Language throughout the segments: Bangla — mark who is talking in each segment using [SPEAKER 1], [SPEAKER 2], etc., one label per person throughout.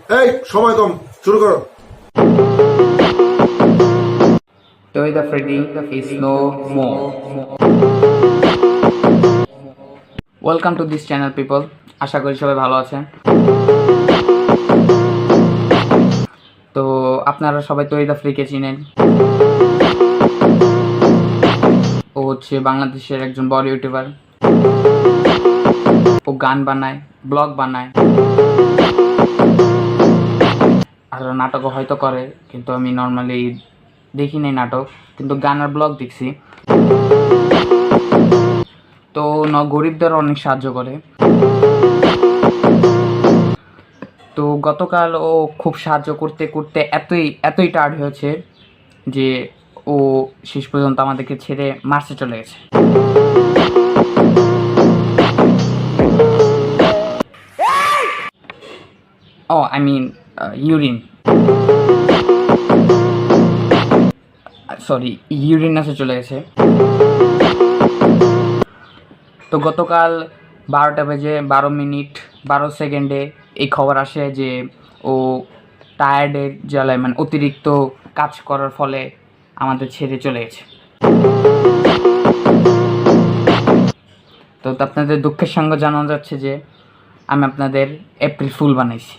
[SPEAKER 1] এই সময় কম, শুরু করো।
[SPEAKER 2] Toy the Freddy is no more. Welcome to this channel people. আশা করি সবাই ভালো আছেন। তো আপনারা সবাই তৈ দা ফ্রিকে চিনেন। ও হচ্ছে বাংলাদেশের একজন বড় ইউটিউবার। ও গান বানায়, ব্লগ বানায়, আর নাটকও হয়তো করে, কিন্তু আমি নর্মালি দেখি নাই নাটক, কিন্তু গান আর ব্লগ দেখছি। তো গরিবদের অনেক সাহায্য করে। তো গতকাল ও খুব সাহায্য করতে করতে এতই টায়ার্ড হয়েছে যে ও শেষ পর্যন্ত আমাদেরকে ছেড়ে মার্চে চলে গেছে। ও আই মিন ইউরিন, সরি, ইউরিনাসে চলে গেছে। তো গতকাল 12টা বেজে 12 সেকেন্ডে এই খবর আসে যে ও টায়ার্ডের জ্বালায়, মানে অতিরিক্ত কাজ করার ফলে আমাদের ছেড়ে চলে গেছে। তো আপনাদের দুঃখের সঙ্গে জানানো যাচ্ছে যে আমি আপনাদের এপ্রিল ফুল বানাইছি।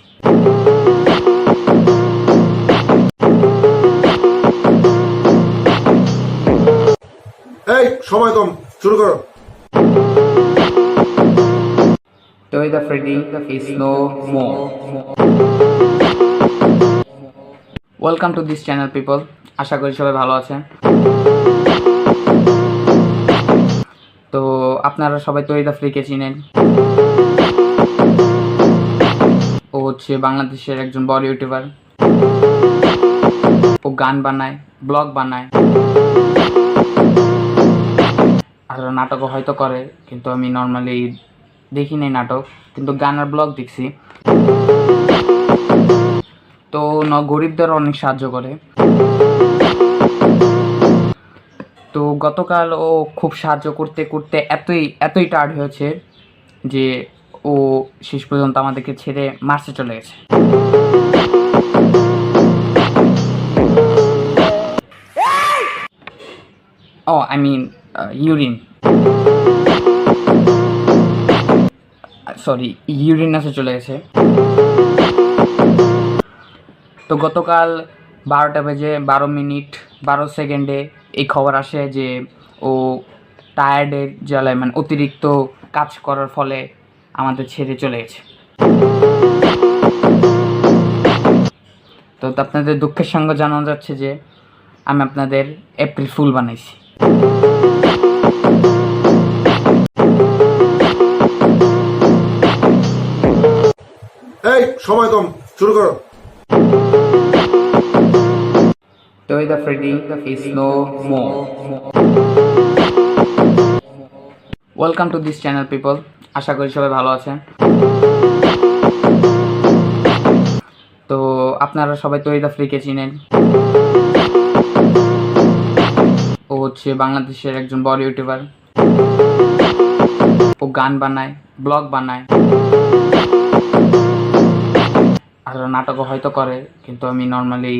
[SPEAKER 1] এই সময় কম, শুরু করো।
[SPEAKER 2] Toy the Freddy is no more. Welcome to this channel people. আশা করি সবাই ভালো আছেন। তো আপনারা সবাই তৈ দা ফ্রিকে চিনেন। ও হচ্ছে বাংলাদেশের একজন বড় ইউটিউবার। ও গান বানায়, ব্লগ বানায়, আর নাটকও হয়তো করে, কিন্তু আমি নর্মালি দেখি নাই নাটক, কিন্তু গান আর ব্লগ দেখছি। তো গরিবদের অনেক সাহায্য করে। তো গতকাল ও খুব সাহায্য করতে করতে এতই টায়ার্ড হয়েছে যে ও শেষ পর্যন্ত আমাদেরকে ছেড়ে মার্চে চলে গেছে। ও আই মিন ইউরিন, সরি, ইউরিনাসে চলে গেছে। তো গতকাল 12টা বেজে 12 সেকেন্ডে এই খবর আসে যে ও টায়ার্ডের জ্বালায়, মানে অতিরিক্ত কাজ করার ফলে আমাদের ছেড়ে চলে গেছে। তো আপনাদের দুঃখের সঙ্গে জানানো যাচ্ছে যে আমি আপনাদের এপ্রিল ফুল বানাইছি।
[SPEAKER 1] এই সময় কম, শুরু করো।
[SPEAKER 2] Toy the Freddy is no more. Welcome to this channel people. আশা করি সবাই ভালো আছেন। তো আপনারা সবাই তৈ দা ফ্রিকে চিনেন। ও হচ্ছে বাংলাদেশের একজন বড় ইউটিউবার। ও গান বানায়, ব্লগ বানায়, আর নাটকও হয়তো করে, কিন্তু আমি নর্মালি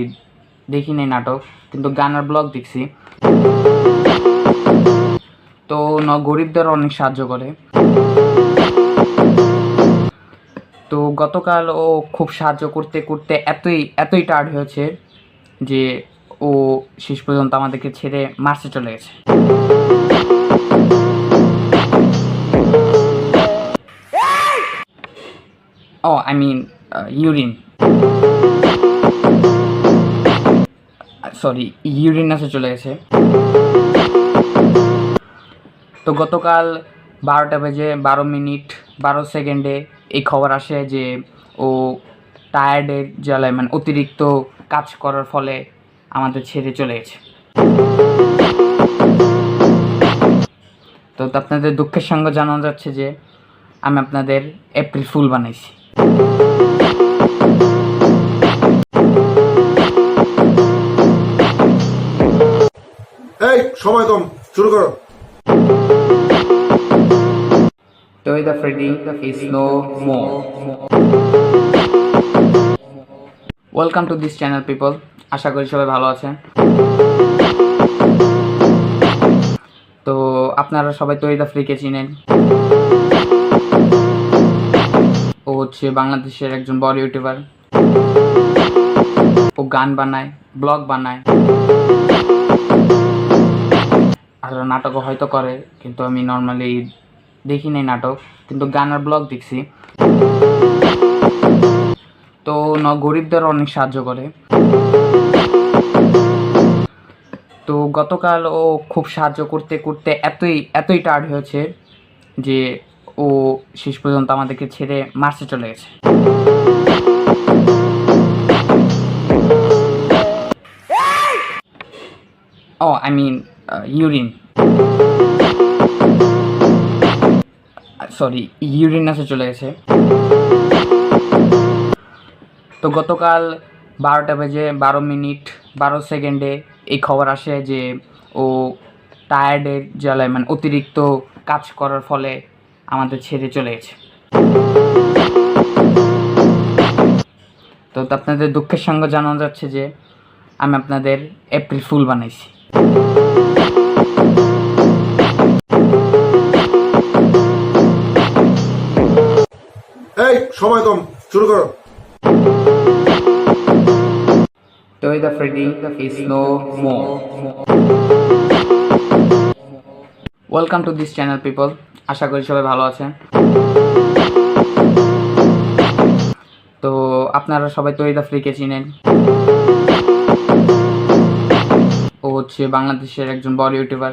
[SPEAKER 2] দেখি নাই নাটক, কিন্তু গান আর ব্লগ দেখছি। তো গরিবদের অনেক সাহায্য করে। তো গতকাল ও খুব সাহায্য করতে করতে এতই টায়ার্ড হয়েছে যে ও শেষ পর্যন্ত আমাদেরকে ছেড়ে মার্চে চলে গেছে। ও আই মিন ইউরিন, সরি, ইউরিনাসে চলে গেছে। তো গতকাল 12টা বেজে 12 সেকেন্ডে এই খবর আসে যে ও টায়ার্ডের জ্বালায়, মানে অতিরিক্ত কাজ করার ফলে আমাদের ছেড়ে চলে গেছে। তো আপনাদের দুঃখের সঙ্গে জানানো যাচ্ছে যে আমি আপনাদের এপ্রিল ফুল বানাইছি।
[SPEAKER 1] এই সময় কম, শুরু করো।
[SPEAKER 2] Toy the Freddy is no more. Welcome to this channel people. আশা করি সবাই ভালো আছেন। তো আপনারা সবাই তহিদ আফ্রিকে চিনেন। ও হচ্ছে বাংলাদেশের একজন বড় ইউটিউবার। ও গান বানায়, ব্লগ বানায়, আর নাটকও হয়তো করে, কিন্তু আমি নর্মালি দেখি নাই নাটক, কিন্তু গান আর ব্লগ দেখছি। তো গরিবদের অনেক সাহায্য করে। তো গতকাল ও খুব সাহায্য করতে করতে এতই টায়ার্ড হয়েছে যে ও শেষ পর্যন্ত আমাদেরকে ছেড়ে মার্চে চলে গেছে। ও আই মিন ইউরিন, সরি, ইউরিনাসে চলে গেছে। তো গতকাল 12:12 এই খবর আসে যে ও টায়ার্ডের জ্বালায়, মানে অতিরিক্ত কাজ করার ফলে আমাদের ছেড়ে চলে গেছে। তো আপনাদের দুঃখের সঙ্গে জানানো যাচ্ছে যে আমি আপনাদের এপ্রিল ফুল বানাইছি।
[SPEAKER 1] এই সময় কম, শুরু করো।
[SPEAKER 2] Tawhid Afridi is no more. Welcome to this channel people. আশা করি সবাই ভালো আছেন। তো আপনারা সবাই তহিদ আফ্রিকে চিনেন। ও হচ্ছে বাংলাদেশের একজন বড় ইউটিউবার।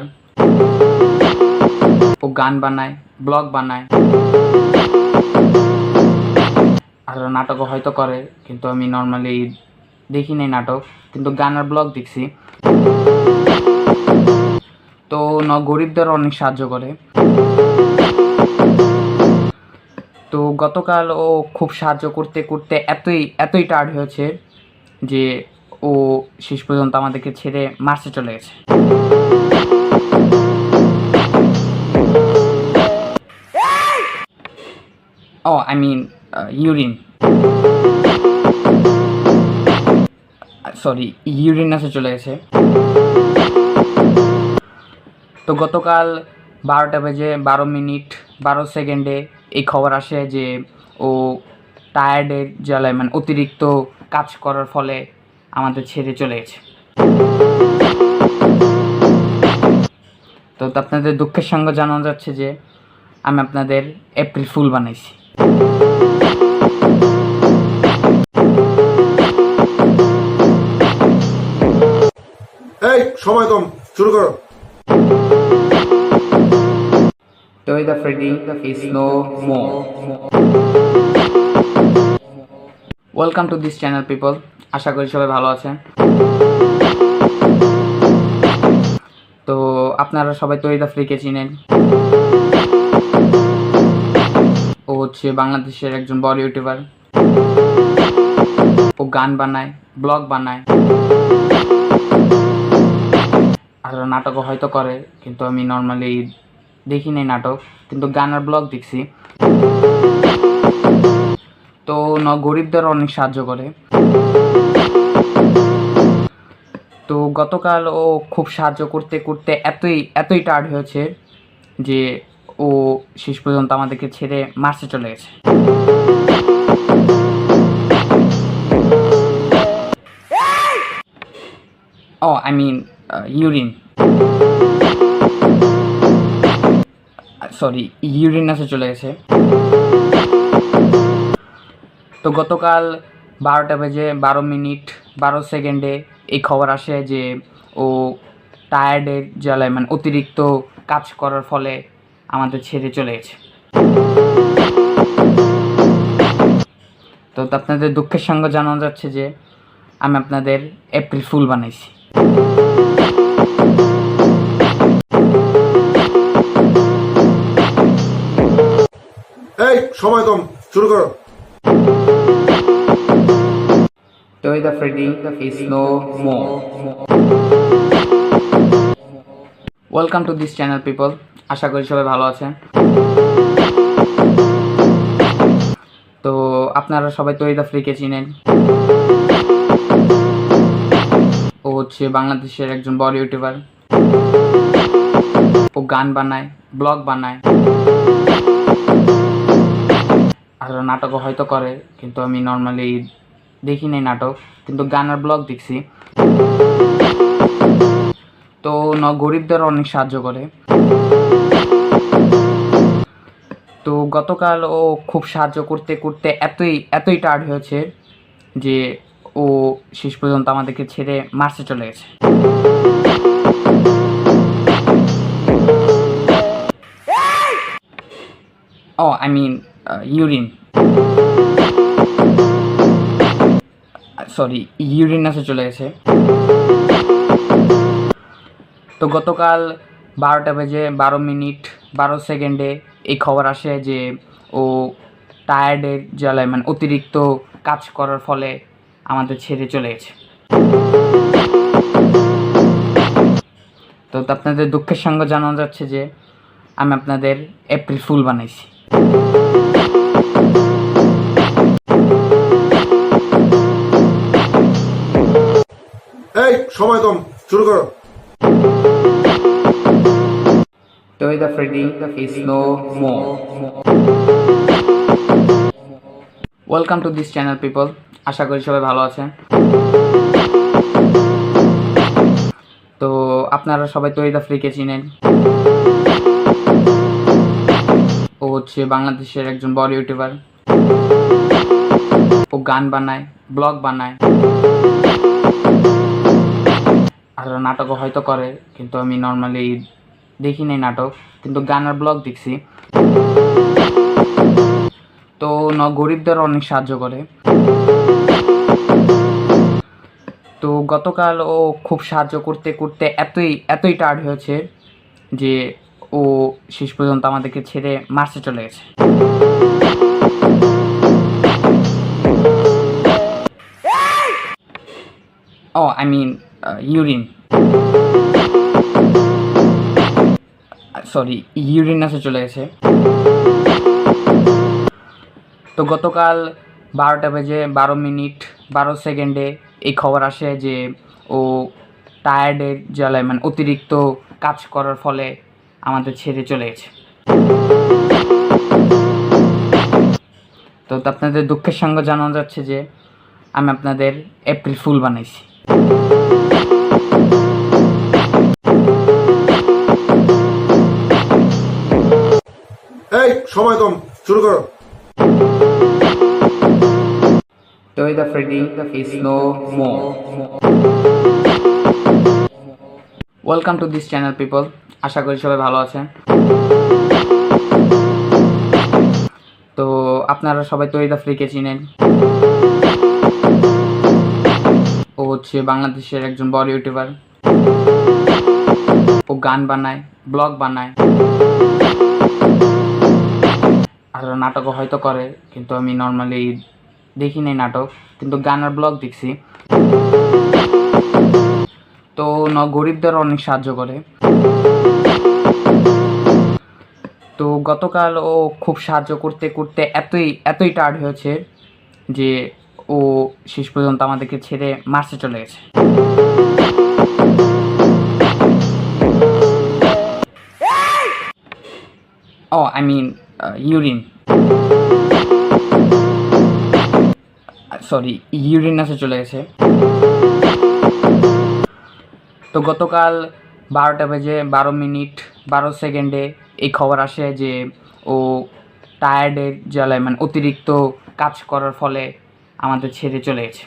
[SPEAKER 2] ও গান বানায়, ব্লগ বানায়, আর নাটকও হয়তো করে, কিন্তু আমি নর্মালি দেখি নাই নাটক, কিন্তু গান আর ব্লগ দেখছি। তো গরিবদের অনেক সাহায্য করে। তো গতকাল ও খুব সাহায্য করতে করতে এতই টায়ার্ড হয়েছে যে ও শেষ পর্যন্ত আমাদেরকে ছেড়ে মার্চে চলে গেছে। ও আই মিন ইউরিন, সরি, ইউরিনাসে চলে গেছে। তো গতকাল 12:12 এই খবর আসে যে ও টায়ার্ডের জ্বালায়, মানে অতিরিক্ত কাজ করার ফলে আমাদের ছেড়ে চলে গেছে। তো আপনাদের দুঃখের সঙ্গে জানানো যাচ্ছে যে আমি আপনাদের এপ্রিল ফুল বানাইছি।
[SPEAKER 1] এই সময় কম, শুরু করো।
[SPEAKER 2] Tawhid Afridi is no more. Welcome to this channel people. আশা করি সবাই ভালো আছেন। তো আপনারা সবাই তহিদ আফ্রিকে চিনেন। ও হচ্ছে বাংলাদেশের একজন বড় ইউটিউবার। ও গান বানায়, ব্লগ বানায়, আর নাটকও হয়তো করে, কিন্তু আমি নর্মালি দেখি নাই নাটক, কিন্তু গান আর ব্লগ দেখছি। তো গরিবদের অনেক সাহায্য করে। তো গতকাল ও খুব সাহায্য করতে করতে এতই টায়ার্ড হয়েছে যে ও শেষ পর্যন্ত আমাদেরকে ছেড়ে মার্চে চলে গেছে। ও আই মিন ইউরিন, সরি, ইউরিনাসে চলে গেছে। তো গতকাল 12:12 এই খবর আসে যে ও টায়ার্ডের জ্বালায়, মানে অতিরিক্ত কাজ করার ফলে আমাদের ছেড়ে চলে গেছে। তো আপনাদের দুঃখের সঙ্গে জানানো যাচ্ছে যে আমি আপনাদের এপ্রিল ফুল বানাইছি।
[SPEAKER 1] এই সময় কম, শুরু করো।
[SPEAKER 2] Tawhid Afridi is no more. Welcome to this channel people. আশা করি সবাই ভালো আছেন। তো আপনারা সবাই তহিদ আফ্রিকে চিনেন। হচ্ছে বাংলাদেশের একজন বড় ইউটিউবার। ও গান বানায়, ব্লগ বানায়, আর নাটকও হয়তো করে, কিন্তু আমি নর্মালি দেখি নাই নাটক, কিন্তু গান আর ব্লগ দেখছি। তো গরিবদের অনেক সাহায্য করে। তো গতকাল ও খুব সাহায্য করতে করতে এতই টায়ার্ড হয়েছে যে ও শেষ পর্যন্ত আমাদেরকে ছেড়ে মার্চে চলে গেছে। ও আই মিন ইউরিন, সরি, ইউরিনাসে চলে গেছে। তো গতকাল 12:12 এই খবর আসে যে ও টায়ার্ডের জ্বালায়, মানে অতিরিক্ত কাজ করার ফলে আমাদের ছেড়ে চলে গেছে। তো আপনাদের দুঃখের সঙ্গে জানানো যাচ্ছে যে আমি আপনাদের এপ্রিল ফুল বানাইছি।
[SPEAKER 1] এই সময় কম, শুরু করো।
[SPEAKER 2] Toy the Freddy is no more. Welcome to this channel people, আশা করি সবাই ভালো আছেন। তো আপনারা সবাই তৈদা ফ্রিকে চিনেন। ও হচ্ছে বাংলাদেশের একজন বড় ইউটিউবার। ও গান বানায়, ব্লগ বানায়, আর নাটকও হয়তো করে, কিন্তু আমি নর্মালি দেখি নাই নাটক, কিন্তু গান আর ব্লগ দেখছি। তো গরিবদের অনেক সাহায্য করে। তো গতকাল ও খুব সাহায্য করতে করতে এতই টায়ার্ড হয়েছে যে ও শেষ পর্যন্ত আমাদেরকে ছেড়ে মার্চে চলে গেছে। ও আই মিন ইউরিন, সরি, ইউরিনাসে চলে গেছে। তো গতকাল 12:12 এই খবর আসে যে ও টায়ার্ডের জ্বালায়, মানে অতিরিক্ত কাজ করার ফলে আমাদের ছেড়ে চলে গেছে। তো আপনাদের দুঃখের সঙ্গে জানানো যাচ্ছে যে আমি আপনাদের এপ্রিল ফুল বানাইছি।
[SPEAKER 1] এই সময় কম, শুরু করো।
[SPEAKER 2] Toy the Freddy is no more. Welcome to this channel people, আশা করি সবাই ভালো আছেন। তো আপনারা সবাই তৈদা ফ্রিকে চিনেন। ও হচ্ছে বাংলাদেশের একজন বড় ইউটিউবার। ও গান বানায়, ব্লগ বানায়, আর নাটকও হয়তো করে, কিন্তু আমি নর্মালি দেখি নাই নাটক, কিন্তু গান আর ব্লগ দেখছি। তো গরিবদের অনেক সাহায্য করে। তো গতকাল ও খুব সাহায্য করতে করতে এতই টায়ার্ড হয়েছে যে ও শেষ পর্যন্ত আমাদেরকে ছেড়ে মার্চে চলে গেছে। ও আই মিন ইউরিন, সরি, ইউরিনাসে চলে গেছে। তো গতকাল 12:12 এই খবর আসে যে ও টায়ার্ডের জ্বালায়, মানে অতিরিক্ত কাজ করার ফলে আমাদের ছেড়ে চলে গেছে।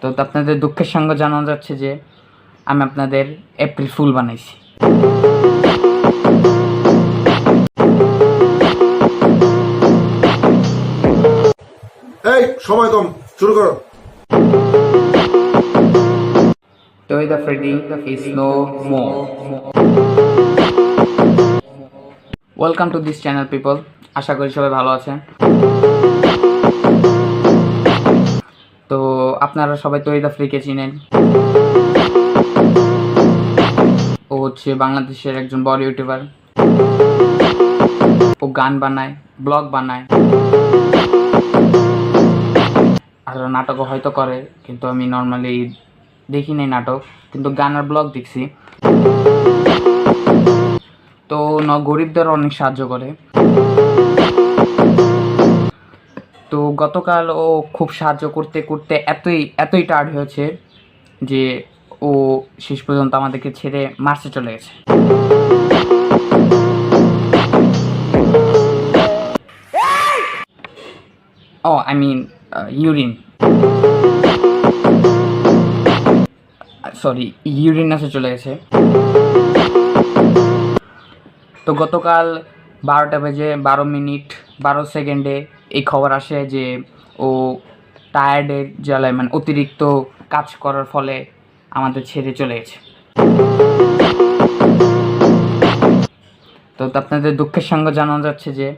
[SPEAKER 2] তো আপনাদের দুঃখের সঙ্গে জানানো যাচ্ছে যে আমি আপনাদের এপ্রিল ফুল বানাইছি।
[SPEAKER 1] এই সময় কম, শুরু করো।
[SPEAKER 2] Toy the Freddy is no more. Welcome to this channel people, আশা করি সবাই ভালো আছেন। তো আপনারা সবাই তৈদা ফ্রিকে চিনেন। ও হচ্ছে বাংলাদেশের একজন বড় ইউটিউবার। ও গান বানায়, ব্লগ বানায়, আর নাটকও হয়তো করে, কিন্তু আমি নর্মালি দেখি নাই নাটক, কিন্তু গানের ব্লগ দেখছি। তো গরিবদের অনেক সাহায্য করে। তো গতকাল ও খুব সাহায্য করতে করতে এতই টায়ার্ড হয়েছে যে ও শেষ পর্যন্ত আমাদেরকে ছেড়ে মার্চে চলে গেছে। ও আই মিন ইউরিন, সরি, ইউরিনাসে চলে গেছে। তো গতকাল 12:12 এই খবর আসে যে ও টায়ার্ডের জ্বালায়, মানে অতিরিক্ত কাজ করার ফলে আমাদের ছেড়ে চলে গেছে। তো আপনাদের দুঃখের সঙ্গে জানানো যাচ্ছে যে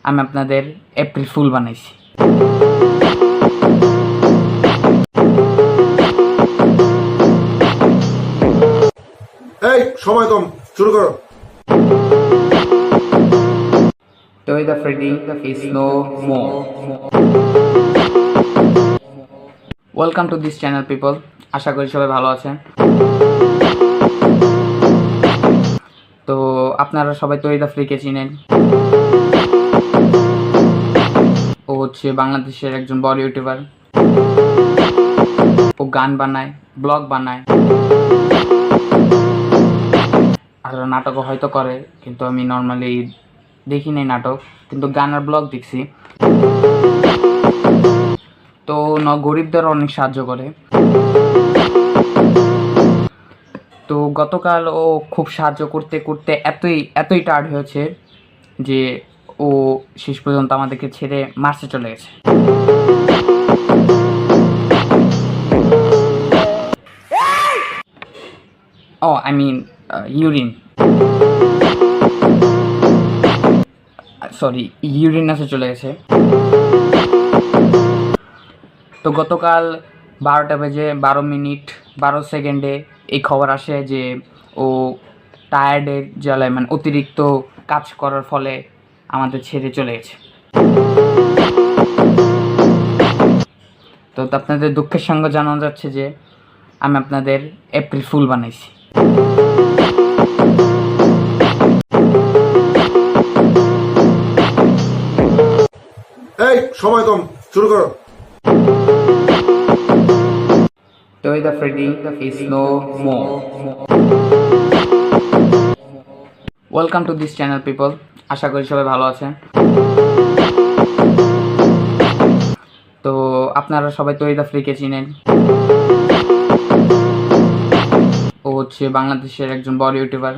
[SPEAKER 2] আমি আপনাদের এপ্রিল ফুল বানাইছি।
[SPEAKER 1] এই সময় কম, শুরু করো।
[SPEAKER 2] Toy the Freddy is no more. Welcome to this channel people, আশা করি সবাই ভালো আছেন। তো আপনারা সবাই তৈরি দা ফ্রিকে চিনেন। ও হচ্ছে বাংলাদেশের একজন বড় ইউটিউবার। ও গান বানায়, ব্লগ বানায়, আর নাটকও হয়তো করে, কিন্তু আমি নর্মালি দেখি নাই নাটক, কিন্তু গান আর ব্লগ দেখছি। তো গরিবদের অনেক সাহায্য করে। তো গতকাল ও খুব সাহায্য করতে করতে এতই টায়ার্ড হয়েছে যে ও শেষ পর্যন্ত আমাদেরকে ছেড়ে মার্চে চলে গেছে। ও আই মিন ইউরিন, সরি, ইউরিনাসে চলে গেছে। তো গতকাল 12:12 এই খবর আসে যে ও টায়ার্ডের জ্বালায়, মানে অতিরিক্ত কাজ করার ফলে আমাদের ছেড়ে চলে গেছে। তো আপনাদের দুঃখের সঙ্গে জানানো যাচ্ছে যে আমি আপনাদের এপ্রিল ফুল বানাইছি।
[SPEAKER 1] এই সময় কম, শুরু করো।
[SPEAKER 2] Toy the Freddy is no more. Welcome to this channel people, আশা করি সবাই ভালো আছেন। তো আপনারা সবাই তৈরি দা ফ্রিকে চিনেন। ও হচ্ছে বাংলাদেশের একজন বড় ইউটিউবার।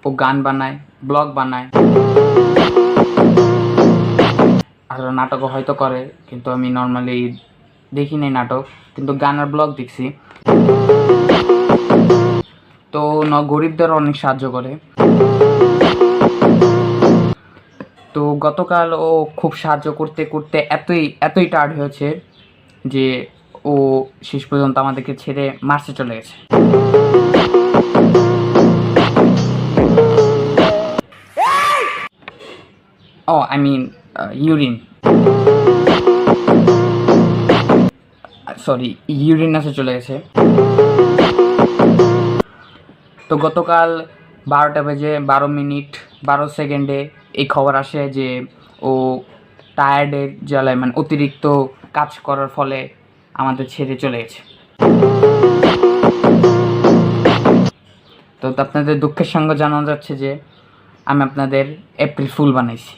[SPEAKER 2] ও গান বানায়, ব্লগ বানায়, আর নাটকও হয়তো করে, কিন্তু আমি নর্মালি দেখি নাই নাটক, কিন্তু গান আর ব্লগ দেখছি। তো গরিবদের অনেক সাহায্য করে। তো গতকাল ও খুব সাহায্য করতে করতে এতই টায়ার্ড হয়েছে যে ও শেষ পর্যন্ত আমাদেরকে ছেড়ে মার্চে চলে গেছে। ও আই মিন ইউরিন, সরি, ইউরিনাসে চলে গেছে। তো গতকাল 12:12 এই খবর আসে যে ও টায়ার্ডের জ্বালায়, মানে অতিরিক্ত কাজ করার ফলে আমাদের ছেড়ে চলে গেছে। তো আপনাদের দুঃখের সঙ্গে জানানো যাচ্ছে যে আমি আপনাদের এপ্রিল ফুল বানাইছি।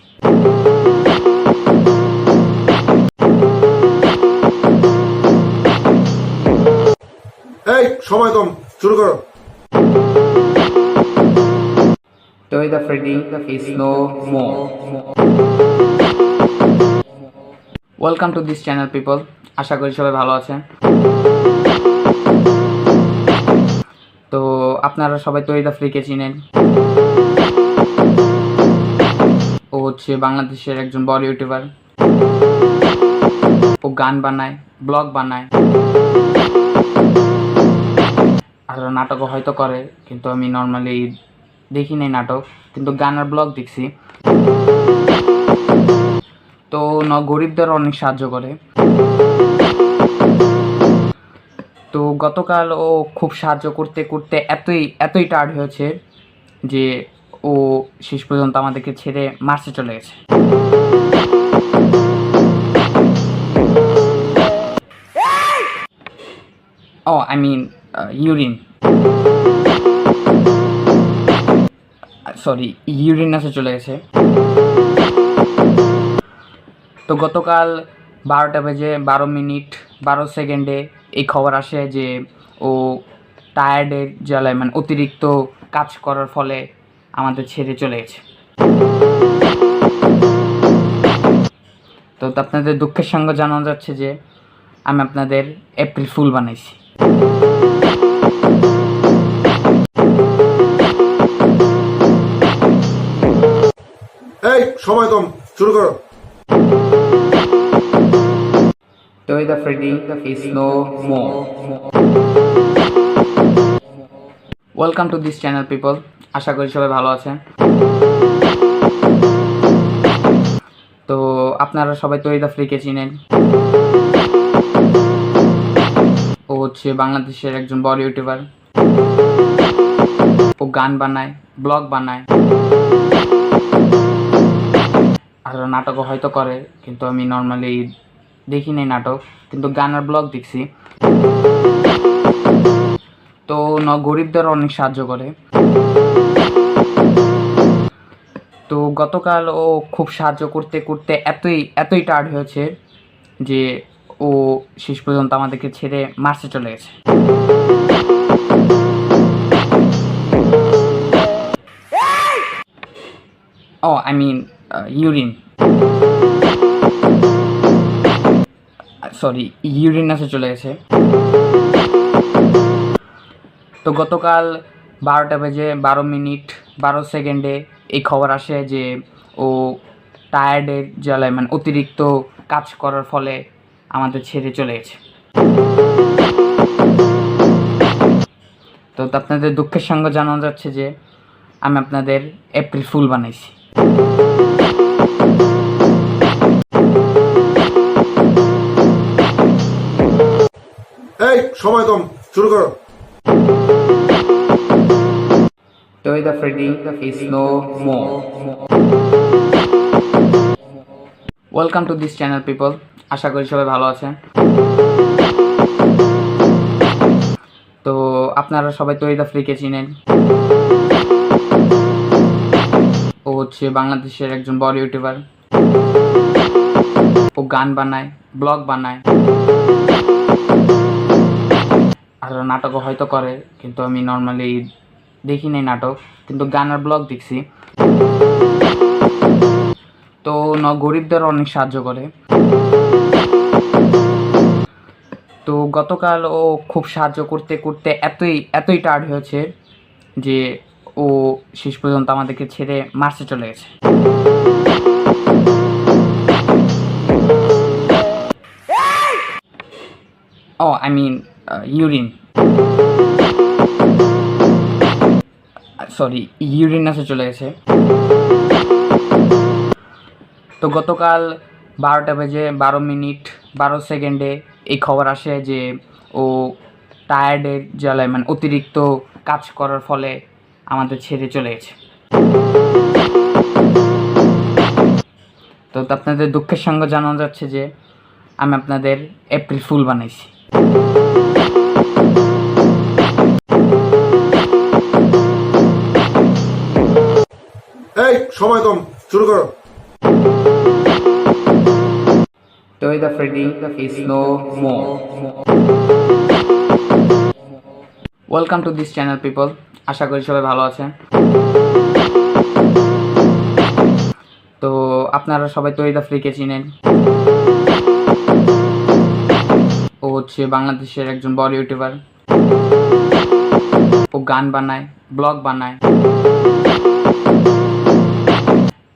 [SPEAKER 1] এই সময় কম, শুরু করো।
[SPEAKER 2] Toy the Freddy is no more. Welcome to this channel people, আশা করি সবাই ভালো আছেন। তো আপনারা সবাই তৈরি দা ফ্রিকে চিনেন। ও হচ্ছে বাংলাদেশের একজন বড় ইউটিউবার। ও গান বানায়, ব্লগ বানায়, আর নাটকও হয়তো করে, কিন্তু আমি নর্মালি দেখি নাই নাটক, কিন্তু গান আর ব্লগ দেখছি। তো গরিবদের অনেক সাহায্য করে। তো গতকাল ও খুব সাহায্য করতে করতে এতই টায়ার্ড হয়েছে যে ও শেষ পর্যন্ত আমাদেরকে ছেড়ে মার্চে চলে গেছে। ও আই মিন ইউরিন, সরি, ইউরেনাসে চলে গেছে। তো গতকাল 12:12 এই খবর আসে যে ও টায়ার্ডের জ্বালায় মানে অতিরিক্ত কাজ করার ফলে আমাদের ছেড়ে চলে গেছে। তো আপনাদের দুঃখের সঙ্গে জানানো যাচ্ছে যে আমি আপনাদের এপ্রিল ফুল বানাইছি।
[SPEAKER 1] এই সময় কম, শুরু করো।
[SPEAKER 2] Toy the Freddy is no more. Welcome to this channel people, আশা করি সবাই ভালো আছেন। তো আপনারা সবাই তৈরি দা ফ্রিকে চিনেন। ও হচ্ছে বাংলাদেশের একজন বড় ইউটিউবার। ও গান বানায়, ব্লগ বানায়, আর নাটকও হয়তো করে, কিন্তু আমি নর্মালি দেখি নাই নাটক, কিন্তু গান আর ব্লগ দেখছি। তো গরিবদের অনেক সাহায্য করে। তো গতকাল ও খুব সাহায্য করতে করতে এতই টায়ার্ড হয়েছে যে ও শেষ পর্যন্ত আমাদেরকে ছেড়ে মার্চে চলে গেছে। ও আই মিন ইউরিন, সরি, ইউরেনাসে চলে গেছে। তো গতকাল 12:12 এই খবর আসে যে ও টায়ার্ডের জ্বালায় মানে অতিরিক্ত কাজ করার ফলে আমাদের ছেড়ে চলে গেছে। তো আপনাদের দুঃখের সঙ্গে জানানো যাচ্ছে যে আমি আপনাদের এপ্রিল ফুল বানাইছি।
[SPEAKER 1] এই সময় কম, শুরু করো।
[SPEAKER 2] Toy the Freddy is no more. Welcome to this channel people, আশা করি সবাই ভালো আছেন। তো আপনারা সবাই তৈরি দা ফ্রিকে চিনেন। ও হচ্ছে বাংলাদেশের একজন বড় ইউটিউবার। ও গান বানায়, ব্লগ বানায়, আর নাটকও হয়তো করে, কিন্তু আমি নর্মালি দেখি নাই নাটক, কিন্তু গান আর ব্লগ দেখছি। তো গরিবদের অনেক সাহায্য করে। তো গতকাল ও খুব সাহায্য করতে করতে এতই টায়ার্ড হয়েছে যে ও শেষ পর্যন্ত আমাদেরকে ছেড়ে মার্চে চলে গেছে। ও আই মিন ইউরিন, সরি, ইউরেনাসে চলে গেছে। তো গতকাল 12:12 এই খবর আসে যে ও টায়ার্ডের জ্বালায় মানে অতিরিক্ত কাজ করার ফলে আমাদের ছেড়ে চলে গেছে। তো আপনাদের দুঃখের সঙ্গে জানানো যাচ্ছে যে আমি আপনাদের এপ্রিল ফুল বানাইছি।
[SPEAKER 1] এই সময় কম, শুরু করো।
[SPEAKER 2] Toy the Freddy is no more. Welcome to this channel people, আশা করি সবাই ভালো আছেন। তো আপনারা সবাই তৈরি দা ফ্রিকে চিনেন। ও হচ্ছে বাংলাদেশের একজন বড় ইউটিউবার। ও গান বানায়, ব্লগ বানায়,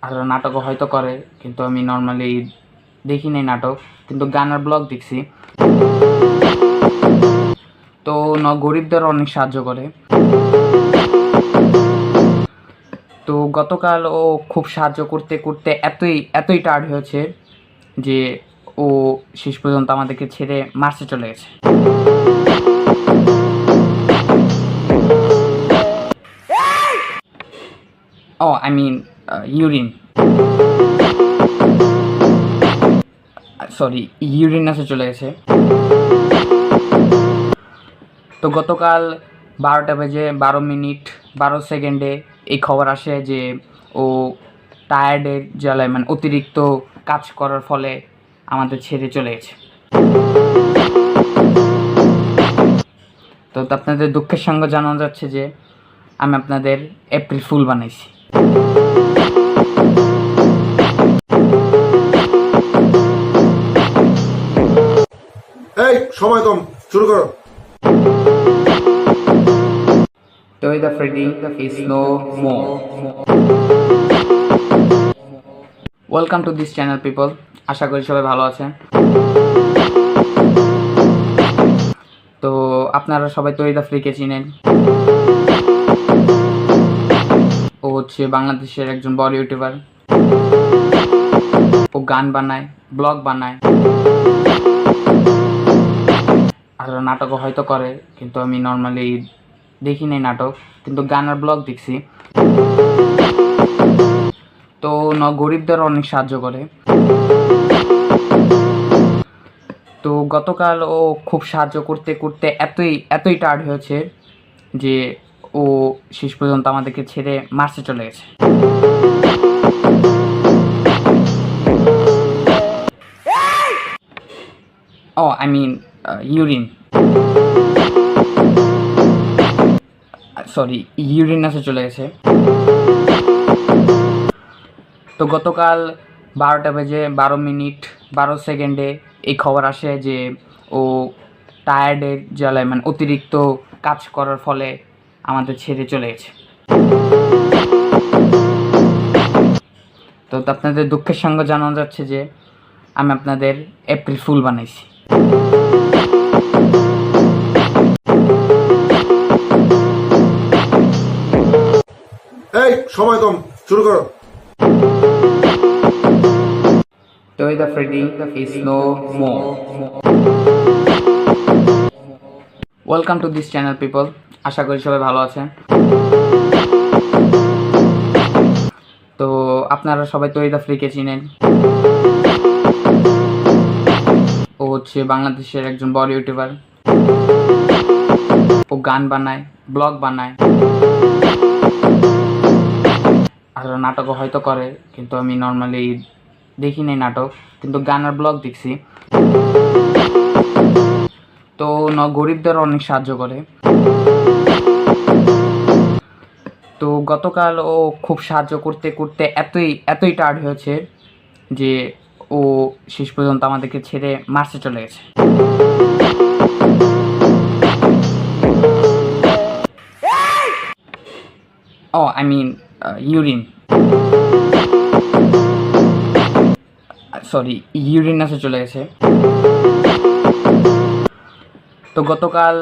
[SPEAKER 2] আর নাটকও হয়তো করে, কিন্তু আমি নর্মালি দেখি নাই নাটক, কিন্তু গান আর ব্লগ দেখছি। তো গরিবদের অনেক সাহায্য করে। তো গতকাল ও খুব সাহায্য করতে করতে এতই টায়ার্ড হয়েছে যে ও শেষ পর্যন্ত আমাদেরকে ছেড়ে মার্সে চলে গেছে। ও আই মিন ইউরিন, সরি, ইউরেনাসে চলে গেছে। তো গতকাল 12:12 এই খবর আসে যে ও টায়ার্ডের জ্বালায় মানে অতিরিক্ত কাজ করার ফলে আমাদের ছেড়ে চলে গেছে। তো আপনাদের দুঃখের সঙ্গে জানানো যাচ্ছে যে আমি আপনাদের এপ্রিল ফুল বানাইছি।
[SPEAKER 1] এই সময় কম, শুরু করো।
[SPEAKER 2] Toy the Freddy is no more. Welcome to this channel people, আশা করি সবাই ভালো আছেন। তো আপনারা সবাই তৈরি দা ফ্রিকে চিনেন। ও হচ্ছে বাংলাদেশের একজন বড় ইউটিউবার। ও গান বানায়, ব্লগ বানায়, আর নাটকও হয়তো করে, কিন্তু আমি নর্মালি দেখি নাই নাটক, কিন্তু গান আর ব্লগ দেখছি। তো গরিবদের অনেক সাহায্য করে। তো গতকাল ও খুব সাহায্য করতে করতে এতই টায়ার্ড হয়েছে যে ও শেষ পর্যন্ত আমাদেরকে ছেড়ে মার্সে চলে গেছে। ও আই মিন ইউরিন, সরি, ইউরেনাসে চলে গেছে। তো গতকাল 12:12 এই খবর আসে যে ও টায়ার্ডের জ্বালায় মানে অতিরিক্ত কাজ করার ফলে আমাদের ছেড়ে চলে গেছে। তো আপনাদের দুঃখের সঙ্গে জানানো যাচ্ছে যে আমি আপনাদের এপ্রিল ফুল বানাইছি।
[SPEAKER 1] এই সময় কম, শুরু করো।
[SPEAKER 2] Toy the Freddy is no more. Welcome to this channel people, আশা করি সবাই ভালো আছেন। তো আপনারা সবাই তৈরি দা ফ্রিকে চিনেন। ও হচ্ছে বাংলাদেশের একজন বড় ইউটিউবার। ও গান বানায়, ব্লগ বানায়, আর নাটকও হয়তো করে, কিন্তু আমি নর্মালি দেখি নাই নাটক, কিন্তু গান আর ব্লগ দেখছি। তো গরিবদের অনেক সাহায্য করে। তো গতকাল ও খুব সাহায্য করতে করতে এতই টায়ার্ড হয়েছে যে ও শেষ পর্যন্ত আমাদেরকে ছেড়ে মার্সে চলে গেছে। ও আই মিন ইউরিন, সরি, ইউরেনাসে চলে গেছে। তো গতকাল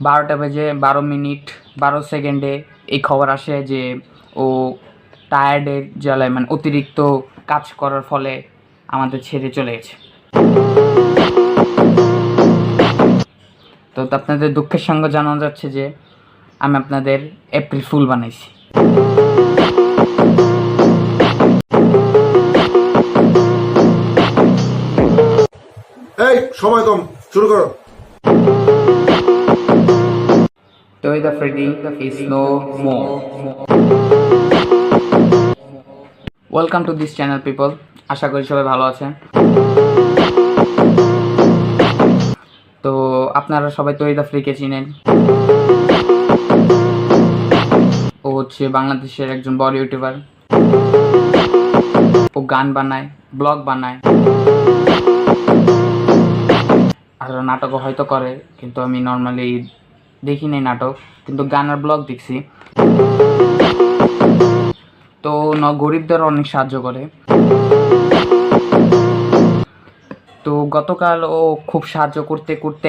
[SPEAKER 2] 12:12 এই খবর আসে যে ও টায়ার্ডের জ্বালায় মানে অতিরিক্ত কাজ করার ফলে আমাদের ছেড়ে চলে গেছে। তো আপনাদের দুঃখের সঙ্গে জানানো যাচ্ছে যে আমি আপনাদের এপ্রিল ফুল বানাইছি।
[SPEAKER 1] এই সময় কম, শুরু করো।
[SPEAKER 2] Toy the Freddy is no more. Welcome to this channel people, আশা করি সবাই ভালো আছেন। তো আপনারা সবাই তৈরি দা ফ্রিকে চিনেন। ও হচ্ছে বাংলাদেশের একজন বড় ইউটিউবার। ও গান বানায়, ব্লগ বানায়, আর নাটকও হয়তো করে, কিন্তু আমি নর্মালি দেখি নাই নাটক, কিন্তু গান আর ব্লগ দেখছি। তো গরিবদের অনেক সাহায্য করে। তো গতকাল ও খুব সাহায্য করতে করতে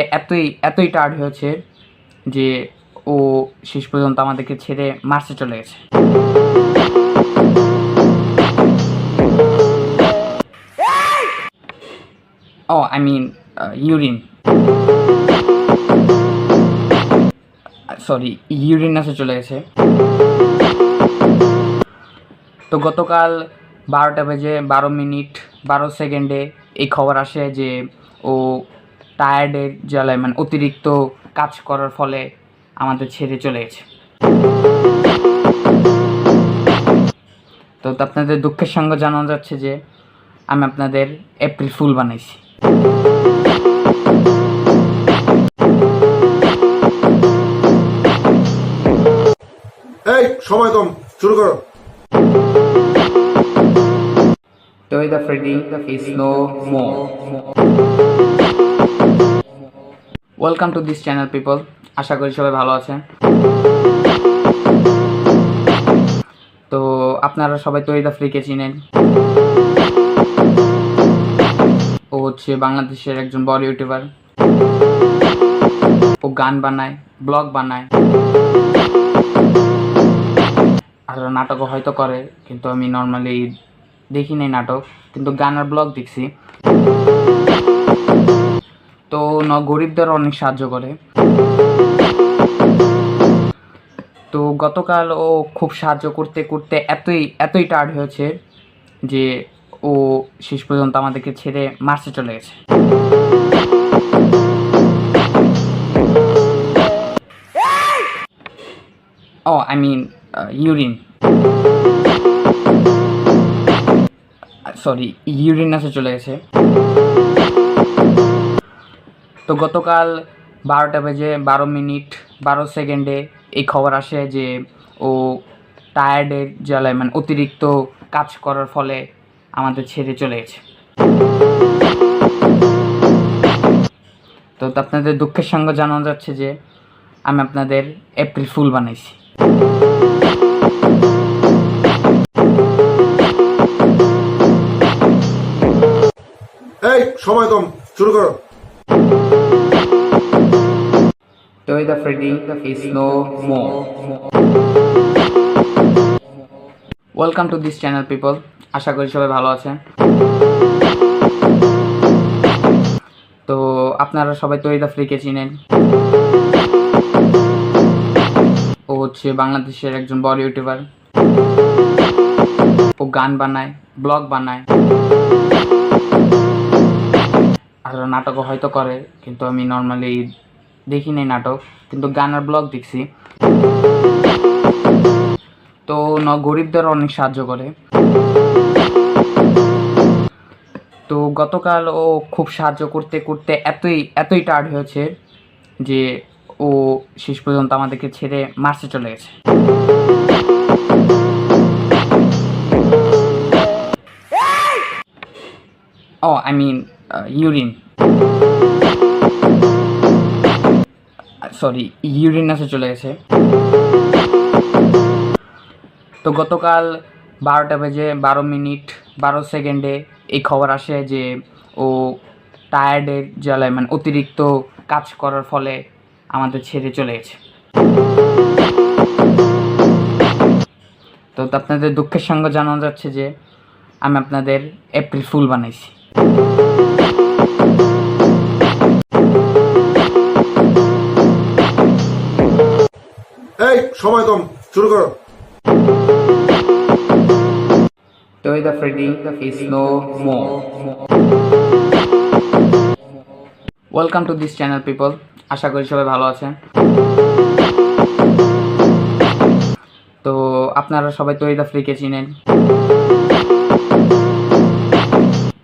[SPEAKER 2] এতই টায়ার্ড হয়েছে যে ও শেষ পর্যন্ত আমাদেরকে ছেড়ে মার্সে চলে গেছে। Oh, I mean urine. Sorry, ইউরেনাসে চলে গেছে। তো গতকাল 12:12 এই খবর আসে যে ও টায়ার্ডের জ্বালায় মানে অতিরিক্ত কাজ করার ফলে আমাদের ছেড়ে চলে গেছে। তো আপনাদের দুঃখের সঙ্গে জানানো যাচ্ছে যে আমি আপনাদের এপ্রিল ফুল বানাইছি।
[SPEAKER 1] এই সময় কম, শুরু করো।
[SPEAKER 2] Toy the Freddy is no more. Welcome to this channel people. আশা করি সবাই ভালো আছেন। তো আপনারা সবাই তৈ দ্য ফ্রিকে চিনেন। ও হচ্ছে বাংলাদেশের একজন বড় ইউটিউবার। ও গান বানায়, ব্লগ বানায়, আর নাটকও হয়তো করে, কিন্তু আমি নর্মালি দেখি নাই নাটক, কিন্তু গান আর ব্লগ দেখছি। তো গরিবদের অনেক সাহায্য করে। তো গতকাল ও খুব সাহায্য করতে করতে এতই টায়ার্ড হয়েছে যে ও শেষ পর্যন্ত আমাদেরকে ছেড়ে মার্চে চলে গেছে। ও আই মিন ইউরিন। সরি, ইউরেনাসে চলে গেছে। তো গতকাল 12:12 এই খবর আসে যে ও টায়ার্ডের জ্বালায় মানে অতিরিক্ত কাজ করার ফলে আমাদের ছেড়ে চলে গেছে। তো আপনাদের দুঃখের সঙ্গে জানানো যাচ্ছে যে আমি আপনাদের এপ্রিল ফুল বানাইছি।
[SPEAKER 1] এই সময় কম, শুরু করো।
[SPEAKER 2] Toy the Freddy is no more. Welcome to this channel people. আশা করি সবাই ভালো আছেন। তো আপনারা সবাই তৈ দ্য ফ্রিকে চিনেন। ও হচ্ছে বাংলাদেশের একজন বড় ইউটিউবার। ও গান বানায়, ব্লগ বানায়, আর নাটকও হয়তো করে, কিন্তু আমি নর্মালি দেখি নাই নাটক, কিন্তু গান আর ব্লগ দেখছি। তো গরিবদের অনেক সাহায্য করে। তো গতকাল ও খুব সাহায্য করতে করতে এতই টায়ার্ড হয়েছে যে ও শেষ পর্যন্ত আমাদেরকে ছেড়ে মার্চে চলে গেছে। ও আই মিন ইউরিন। সরি, ইউরেনাসে চলে গেছে। তো গতকাল 12:12 এই খবর আসে যে ও টায়ার্ডের জ্বালায় মানে অতিরিক্ত কাজ করার ফলে আমাদের ছেড়ে চলে গেছে। তো আপনাদের দুঃখের সঙ্গে জানানো যাচ্ছে যে আমি আপনাদের এপ্রিল ফুল বানাইছি।
[SPEAKER 1] এই সময় কম, শুরু করো।
[SPEAKER 2] Toy the Freddy is no more. Welcome to this channel people. আশা করি সবাই ভালো আছেন। তো আপনারা সবাই তৈ দ্য ফ্রিকে চিনেন।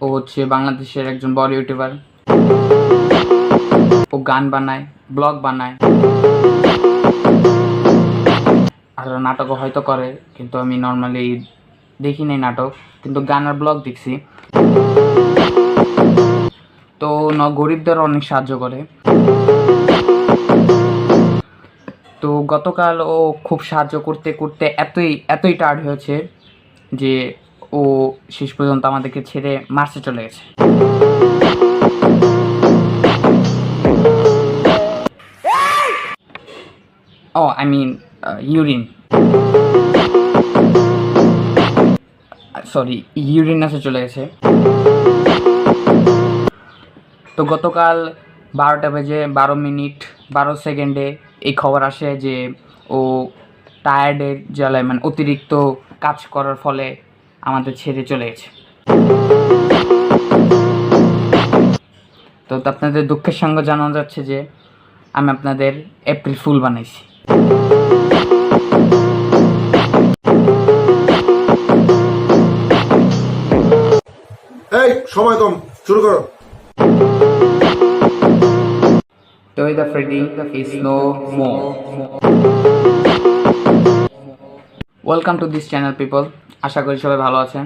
[SPEAKER 2] ও হচ্ছে বাংলাদেশের একজন বড় ইউটিউবার। ও গান বানায়, ব্লগ বানায়, আর নাটকও হয়তো করে, কিন্তু আমি নর্মালি দেখি নাই নাটক, কিন্তু গান আর ব্লগ দেখছি। তো গরিবদের অনেক সাহায্য করে। তো গতকাল ও খুব সাহায্য করতে করতে এতই টায়ার্ড হয়েছে যে ও শেষ পর্যন্ত আমাদেরকে ছেড়ে মার্চে চলে গেছে। ও আই মিন ইউরিন। সরি, ইউরেনাসে চলে গেছে। তো গতকাল 12টা বেজে 12 মিনিট 12 সেকেন্ডে এই খবর আসে যে ও টায়ার্ডের জ্বালায় মানে অতিরিক্ত কাজ করার ফলে আমাদের ছেড়ে চলে গেছে। তো আপনাদের দুঃখের সঙ্গে জানানো যাচ্ছে যে আমি আপনাদের এপ্রিল ফুল বানাইছি।
[SPEAKER 1] এই সময় কম, শুরু করো।
[SPEAKER 2] Toy the Freddy is no more. Welcome to this channel people. আশা করি সবাই ভালো আছেন।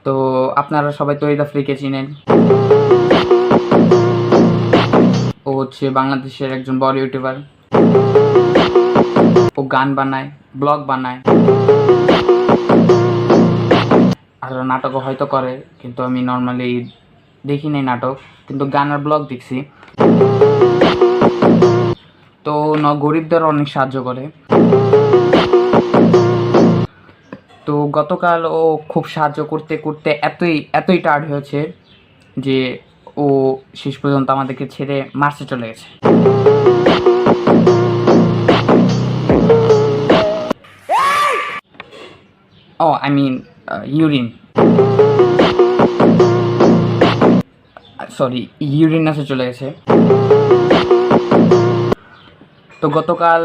[SPEAKER 2] তো আপনারা সবাই তৈ দ্য ফ্রিকে চিনেন। ও হচ্ছে বাংলাদেশের একজন বড় ইউটিউবার। ও গান বানায়, ব্লগ বানায়, আর নাটকও হয়তো করে, কিন্তু আমি নর্মালি দেখি নাই নাটক, কিন্তু গান আর ব্লগ দেখছি। তো গরিবদের অনেক সাহায্য করে। তো গতকাল ও খুব সাহায্য করতে করতে এতই টায়ার্ড হয়েছে যে ও শেষ পর্যন্ত আমাদেরকে ছেড়ে মার্চে চলে গেছে। ও আই মিন ইউরিন, সরি, ইউরিনাসে চলে গেছে। তো গতকাল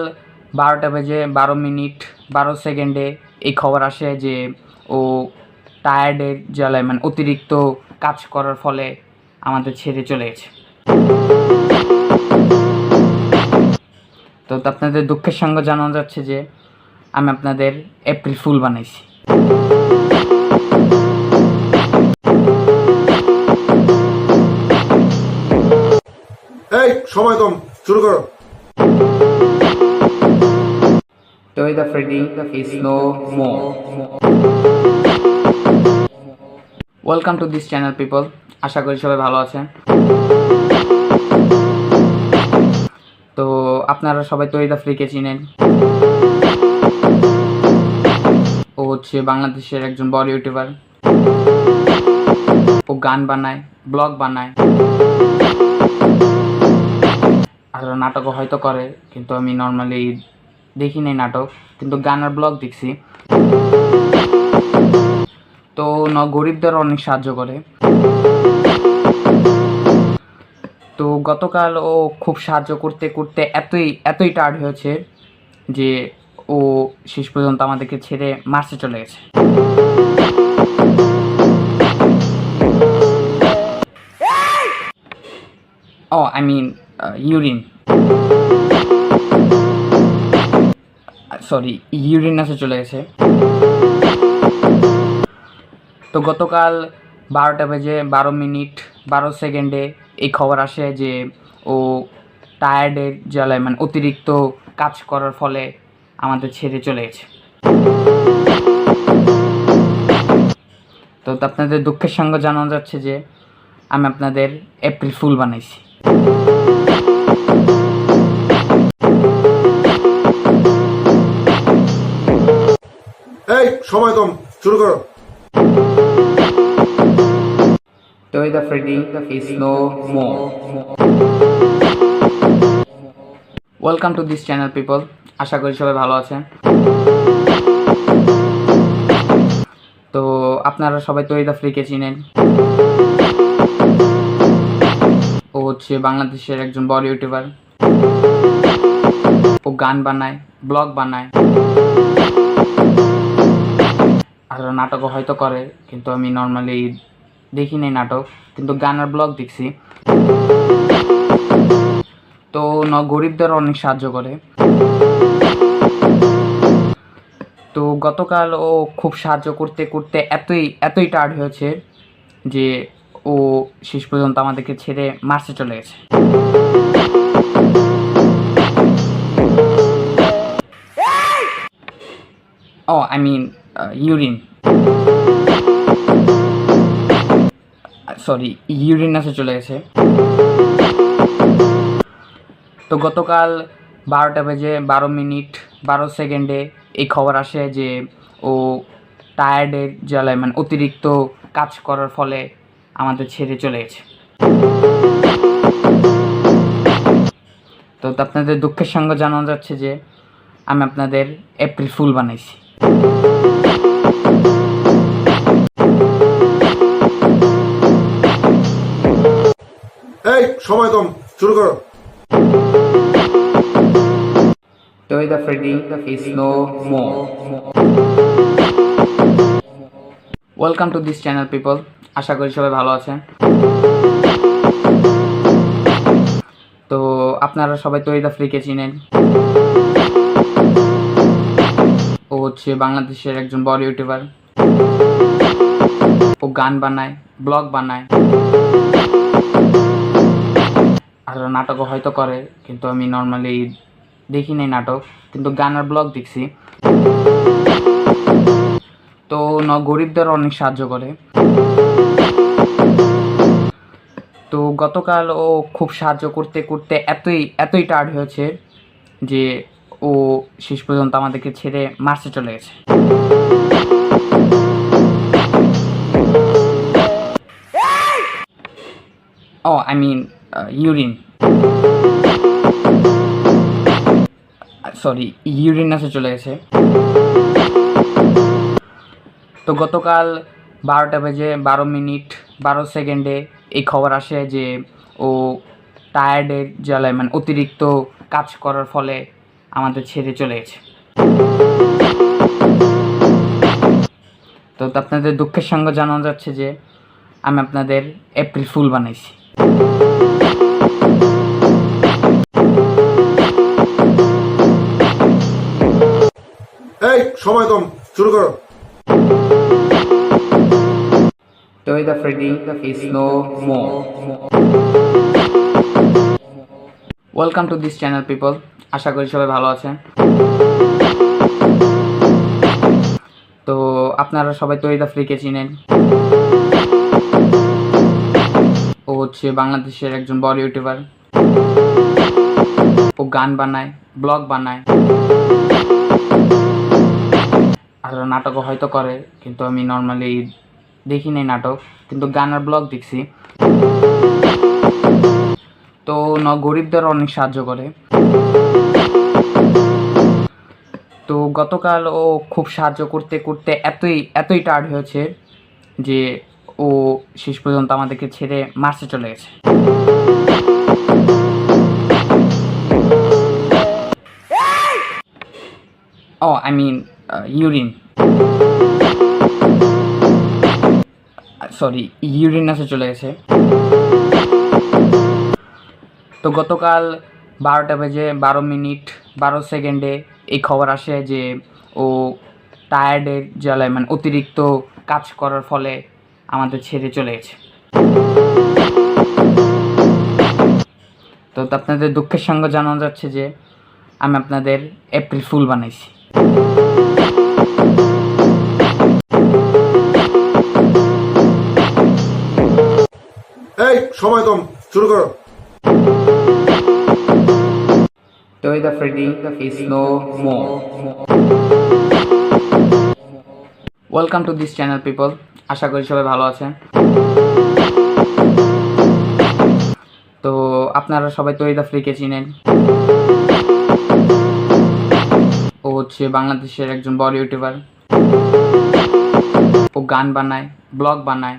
[SPEAKER 2] 12টা বেজে 12 মিনিট 12 সেকেন্ডে এই খবর আসে যে ও টায়ার্ডের জ্বালায় মানে অতিরিক্ত কাজ করার ফলে আমাদের ছেড়ে চলে গেছে। তো আপনাদের দুঃখের সঙ্গে জানানো যাচ্ছে যে আমি আপনাদের এপ্রিল ফুল বানাইছি।
[SPEAKER 1] এই সময় কম, শুরু করো।
[SPEAKER 2] Toy the Freddy is no more. Welcome to this channel people. আশা করি সবাই ভালো আছেন। তো আপনারা সবাই তৈ দ্য ফ্রিকে চিনেন। ও হচ্ছে বাংলাদেশের একজন বড় ইউটিউবার। ও গান বানায়, ব্লগ বানায়, আর নাটকও হয়তো করে, কিন্তু আমি নর্মালি দেখি নাই নাটক, কিন্তু গান আর ব্লগ দেখছি। তো গরিবদের অনেক সাহায্য করে। তো গতকাল ও খুব সাহায্য করতে করতে এতই টায়ার্ড হয়েছে যে ও শেষ পর্যন্ত আমাদেরকে ছেড়ে মার্চে চলে গেছে। ও আই মিন ইউরিন, সরি, ইউরিনাসে চলে গেছে। তো গতকাল 12টা বেজে 12 মিনিট 12 সেকেন্ডে এই খবর আসে যে ও টায়ার্ডের জ্বালায় মানে অতিরিক্ত কাজ করার ফলে আমাদের ছেড়ে চলে গেছে। তো আপনাদের দুঃখের সঙ্গে জানানো যাচ্ছে যে আমি আপনাদের এপ্রিল ফুল বানাইছি।
[SPEAKER 1] এই সময় কম, শুরু করো।
[SPEAKER 2] Toy the Freddy is no more. Welcome to this channel people. আশা করি সবাই ভালো আছেন। তো আপনারা সবাই তৈ দ্য ফ্রিকে চিনেন। ও হচ্ছে বাংলাদেশের একজন বড় ইউটিউবার। ও গান বানায়, ব্লগ বানায়, আর নাটকও হয়তো করে, কিন্তু আমি নর্মালি দেখি নাই নাটক, কিন্তু গান আর ব্লগ দেখছি। তো গরিবদের অনেক সাহায্য করে। তো গতকাল ও খুব সাহায্য করতে করতে এতই টায়ার্ড হয়েছে যে ও শেষ পর্যন্ত আমাদেরকে ছেড়ে মার্চে চলে গেছে। ও আই মিন ইউরিন, সরি, ইউরিনাসে চলে গেছে। তো গতকাল 12টা বেজে 12 মিনিট 12 সেকেন্ডে এই খবর আসে যে ও টায়ার্ডের জ্বালায় মানে অতিরিক্ত কাজ করার ফলে আমাদের ছেড়ে চলে গেছে। তো আপনাদের দুঃখের সঙ্গে জানানো যাচ্ছে যে আমি আপনাদের এপ্রিল ফুল বানাইছি।
[SPEAKER 1] এই সময় কম, শুরু করো।
[SPEAKER 2] Toy the Freddy is no more. Welcome to this channel people. আশা করি সবাই ভালো আছেন। তো আপনারা সবাই তৈ দা ফ্রিকে চিনেন। ও হচ্ছে বাংলাদেশের একজন বড় ইউটিউবার। ও গান বানায়, ব্লগ বানায়, আর নাটকও হয়তো করে, কিন্তু আমি নর্মালি দেখি নাই নাটক, কিন্তু গান আর ব্লগ দেখছি। তো গরিবদের অনেক সাহায্য করে। তো গতকাল ও খুব সাহায্য করতে করতে এতই টায়ার্ড হয়েছে যে ও শেষ পর্যন্ত আমাদেরকে ছেড়ে মার্চে চলে গেছে। ও আই মিন ইউরিন, সরি, ইউরিনাসে চলে গেছে। তো গতকাল 12:12:12 এই খবর আসে যে ও টায়ার্ডের জ্বালায় মানে অতিরিক্ত কাজ করার ফলে আমাদের ছেড়ে চলে গেছে। তো আপনাদের দুঃখের সঙ্গে জানানো যাচ্ছে যে আমি আপনাদের এপ্রিল ফুল বানাইছি।
[SPEAKER 1] এই সময় কম, শুরু করো।
[SPEAKER 2] Toy the Freddy is no more. Welcome to this channel people. আশা করি সবাই ভালো আছেন। তো আপনারা সবাই তৈ দা ফ্রিকে চিনেন। ও হচ্ছে বাংলাদেশের একজন বড় ইউটিউবার। ও গান বানায়, ব্লগ বানায়, আর নাটকও হয়তো করে, কিন্তু আমি নর্মালি দেখি নাই নাটক, কিন্তু গান আর ব্লগ দেখছি। তো গরিবদের অনেক সাহায্য করে। তো গতকাল ও খুব সাহায্য করতে করতে এতই টায়ার্ড হয়েছে যে ও শেষ পর্যন্ত আমাদেরকে ছেড়ে মার্চে চলে গেছে। ও আই মিন ইউরিন, সরি, ইউরিনাসে চলে গেছে। তো গতকাল 12:12:12 এই খবর আসে যে ও টায়ার্ডের জ্বালায় মানে অতিরিক্ত কাজ করার ফলে আমাদের ছেড়ে চলে গেছে। তো আপনাদের দুঃখের সঙ্গে জানানো যাচ্ছে যে আমি আপনাদের এপ্রিল ফুল বানাইছি।
[SPEAKER 1] এই সময় কম, শুরু করো।
[SPEAKER 2] Toy the Freddy is no more. Welcome to this channel people. আশা করি সবাই ভালো আছেন। তো আপনারা সবাই তৈ দা ফ্রিকে চিনেন। ও হচ্ছে বাংলাদেশের একজন বড় ইউটিউবার। ও গান বানায়, ব্লগ বানায়,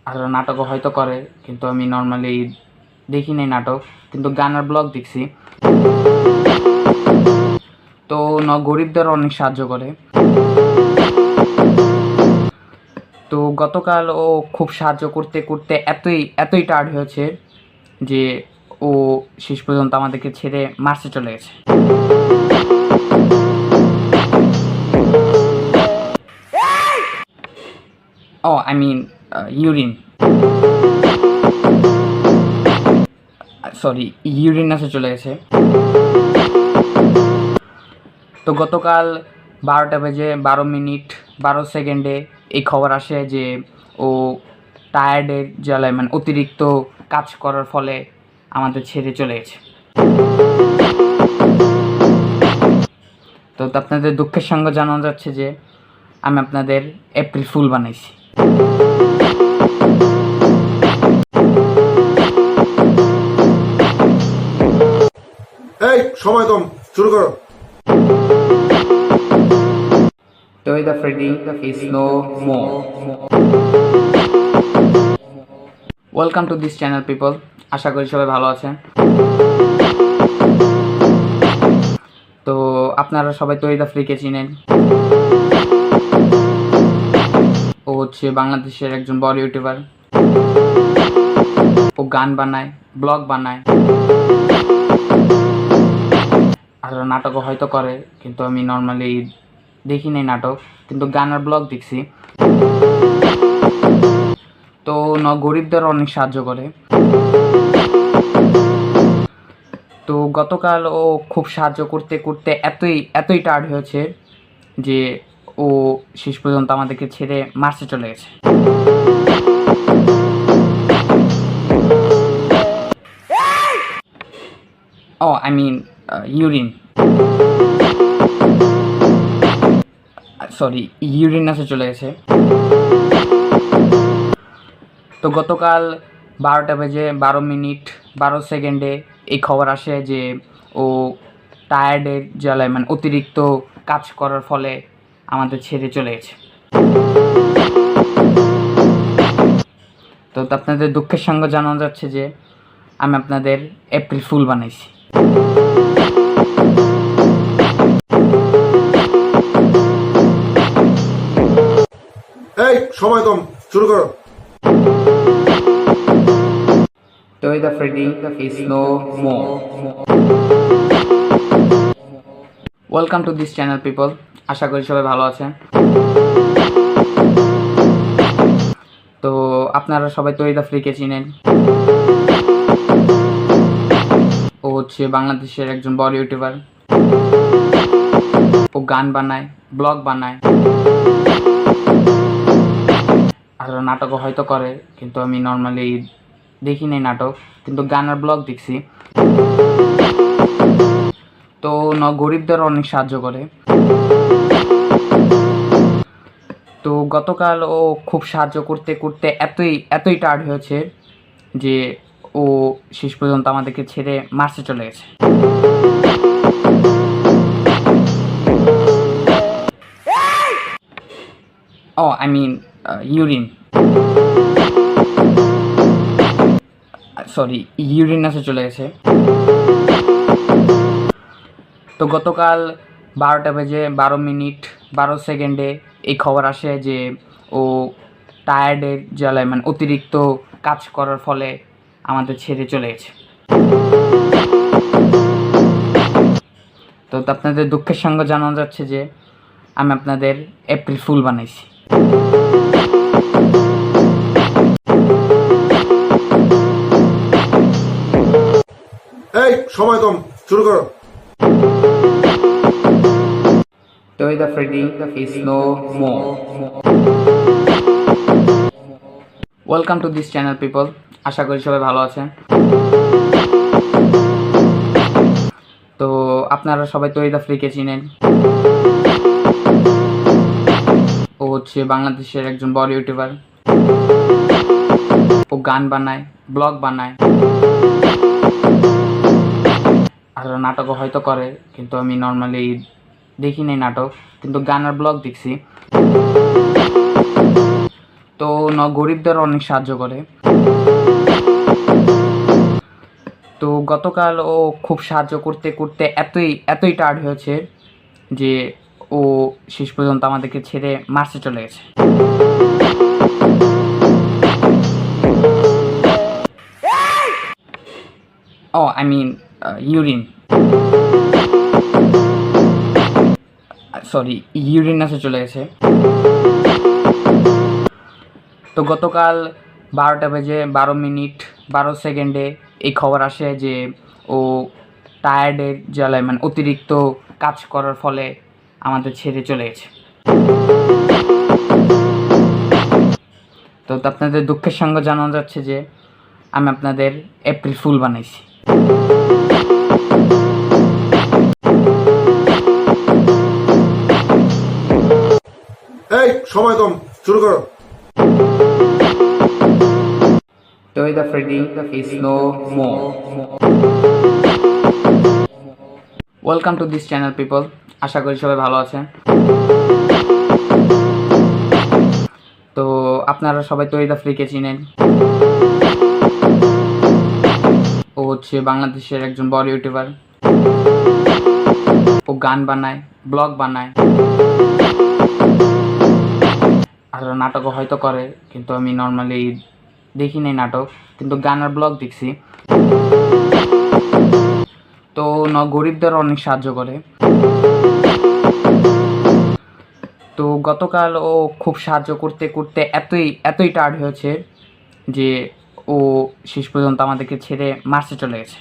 [SPEAKER 2] আর নাটকও হয়তো করে, কিন্তু আমি নর্মালি দেখি নাই নাটক, কিন্তু গান আর ব্লগ দেখছি। তো গরিবদের অনেক সাহায্য করে। তো গতকাল ও খুব সাহায্য করতে করতে এতই টায়ার্ড হয়েছে যে ও শেষ পর্যন্ত আমাদেরকে ছেড়ে মার্চে চলে গেছে। ও আই মিন ইউরিন, সরি, ইউরিনাসে চলে গেছে। তো গতকাল 12:12:12 এই খবর আসে যে ও টায়ার্ডের জ্বালায় মানে অতিরিক্ত কাজ করার ফলে আমাদের ছেড়ে চলে গেছে। তো আপনাদের দুঃখের সঙ্গে জানানো যাচ্ছে যে আমি আপনাদের এপ্রিল ফুল বানাইছি।
[SPEAKER 1] এই সময় কম, শুরু করো।
[SPEAKER 2] Toy the Freddy is no more. Welcome to this channel people. আশা করি সবাই ভালো আছেন। তো আপনারা সবাই তৈ দ্য ফ্রিকে চিনেন। ও হচ্ছে বাংলাদেশের একজন বড় ইউটিউবার। ও গান বানায়, ব্লগ বানায়, আর নাটকও হয়তো করে, কিন্তু আমি নর্মালি দেখি নাই নাটক, কিন্তু গান আর ব্লগ দেখছি। তো গরিবদের অনেক সাহায্য করে। তো গতকাল ও খুব সাহায্য করতে করতে এতই টায়ার্ড হয়েছে যে ও শেষ পর্যন্ত আমাদেরকে ছেড়ে মার্চে চলে গেছে। ও আই মিন ইউরিন, সরি, ইউরিনাসে চলে গেছে। তো গতকাল 12:12:12 এই খবর আসে যে ও টায়ার্ডের জ্বালায়, মানে অতিরিক্ত কাজ করার ফলে আমাদের ছেড়ে চলে গেছে। তো আপনাদের দুঃখের সঙ্গে জানানো যাচ্ছে যে আমি আপনাদের এপ্রিল ফুল বানাইছি।
[SPEAKER 1] এই সময় কম, শুরু করো।
[SPEAKER 2] Toy the Freddy is no more. Welcome to this channel people. আশা করি সবাই ভালো আছেন। তো আপনারা সবাই তৈ দ্য ফ্রিকে চিনেন। ও হচ্ছে বাংলাদেশের একজন বড় ইউটিউবার। ও গান বানায়, ব্লগ বানায়, আর নাটকও হয়তো করে, কিন্তু আমি নর্মালি দেখি নাই নাটক, কিন্তু গান আর ব্লগ দেখছি। তো গরিবদের অনেক সাহায্য করে। তো গতকাল ও খুব সাহায্য করতে করতে এতই টায়ার্ড হয়েছে যে ও শেষ পর্যন্ত আমাদেরকে ছেড়ে মার্চে চলে গেছে। ও আই মিন ইউরিন, সরি, ইউরিনাসে চলে গেছে। তো গতকাল 12:12:12 এই খবর আসে যে ও টায়ার্ডের জ্বালায়, মানে অতিরিক্ত কাজ করার ফলে আমাদের ছেড়ে চলে গেছে। তো আপনাদের দুঃখের সঙ্গে জানানো যাচ্ছে যে আমি আপনাদের এপ্রিল ফুল বানাইছি।
[SPEAKER 1] এই সময় কম, শুরু করো।
[SPEAKER 2] Toy the Freddy is no more. Welcome to this channel people. আশা করি সবাই ভালো আছেন। তো আপনারা সবাই তৈ দ্য ফ্রিকে চিনেন। ও হচ্ছে বাংলাদেশের একজন বড় ইউটিউবার। ও গান বানায়, ব্লগ বানায়, আর নাটকও হয়তো করে, কিন্তু আমি নর্মালি দেখি নাই নাটক, কিন্তু গান আর ব্লগ দেখছি। তো গরিবদের অনেক সাহায্য করে। তো গতকাল ও খুব সাহায্য করতে করতে এতই টায়ার্ড হয়েছে যে ও শেষ পর্যন্ত আমাদেরকে ছেড়ে মার্চে চলে গেছে। ও আই মিন ইউরিন, সরি, ইউরিনাসে চলে গেছে। তো গতকাল 12:12:12 এই খবর আসে যে ও টায়ার্ডের জ্বালায়, মানে অতিরিক্ত কাজ করার ফলে আমাদের ছেড়ে চলে গেছে। তো আপনাদের দুঃখের সঙ্গে জানানো যাচ্ছে যে আমি আপনাদের এপ্রিল ফুল বানাইছি।
[SPEAKER 1] এই সময় কম, শুরু করো।
[SPEAKER 2] Toy the Freddy is no more. Welcome to this channel people. আশা করি সবাই ভালো আছেন। তো আপনারা সবাই তৈরি দা ফ্রিকে চিনেন। ও হচ্ছে বাংলাদেশের একজন বড় ইউটিউবার। ও গান বানায়, ব্লগ বানায়, আর নাটকও হয়তো করে, কিন্তু আমি নর্মালি দেখি নাই নাটক, কিন্তু গান আর ব্লগ দেখছি। তো গরিবদের অনেক সাহায্য করে। তো গতকাল ও খুব সাহায্য করতে করতে এতই টায়ার্ড হয়েছে যে ও শেষ পর্যন্ত আমাদেরকে ছেড়ে মার্চে চলে গেছে।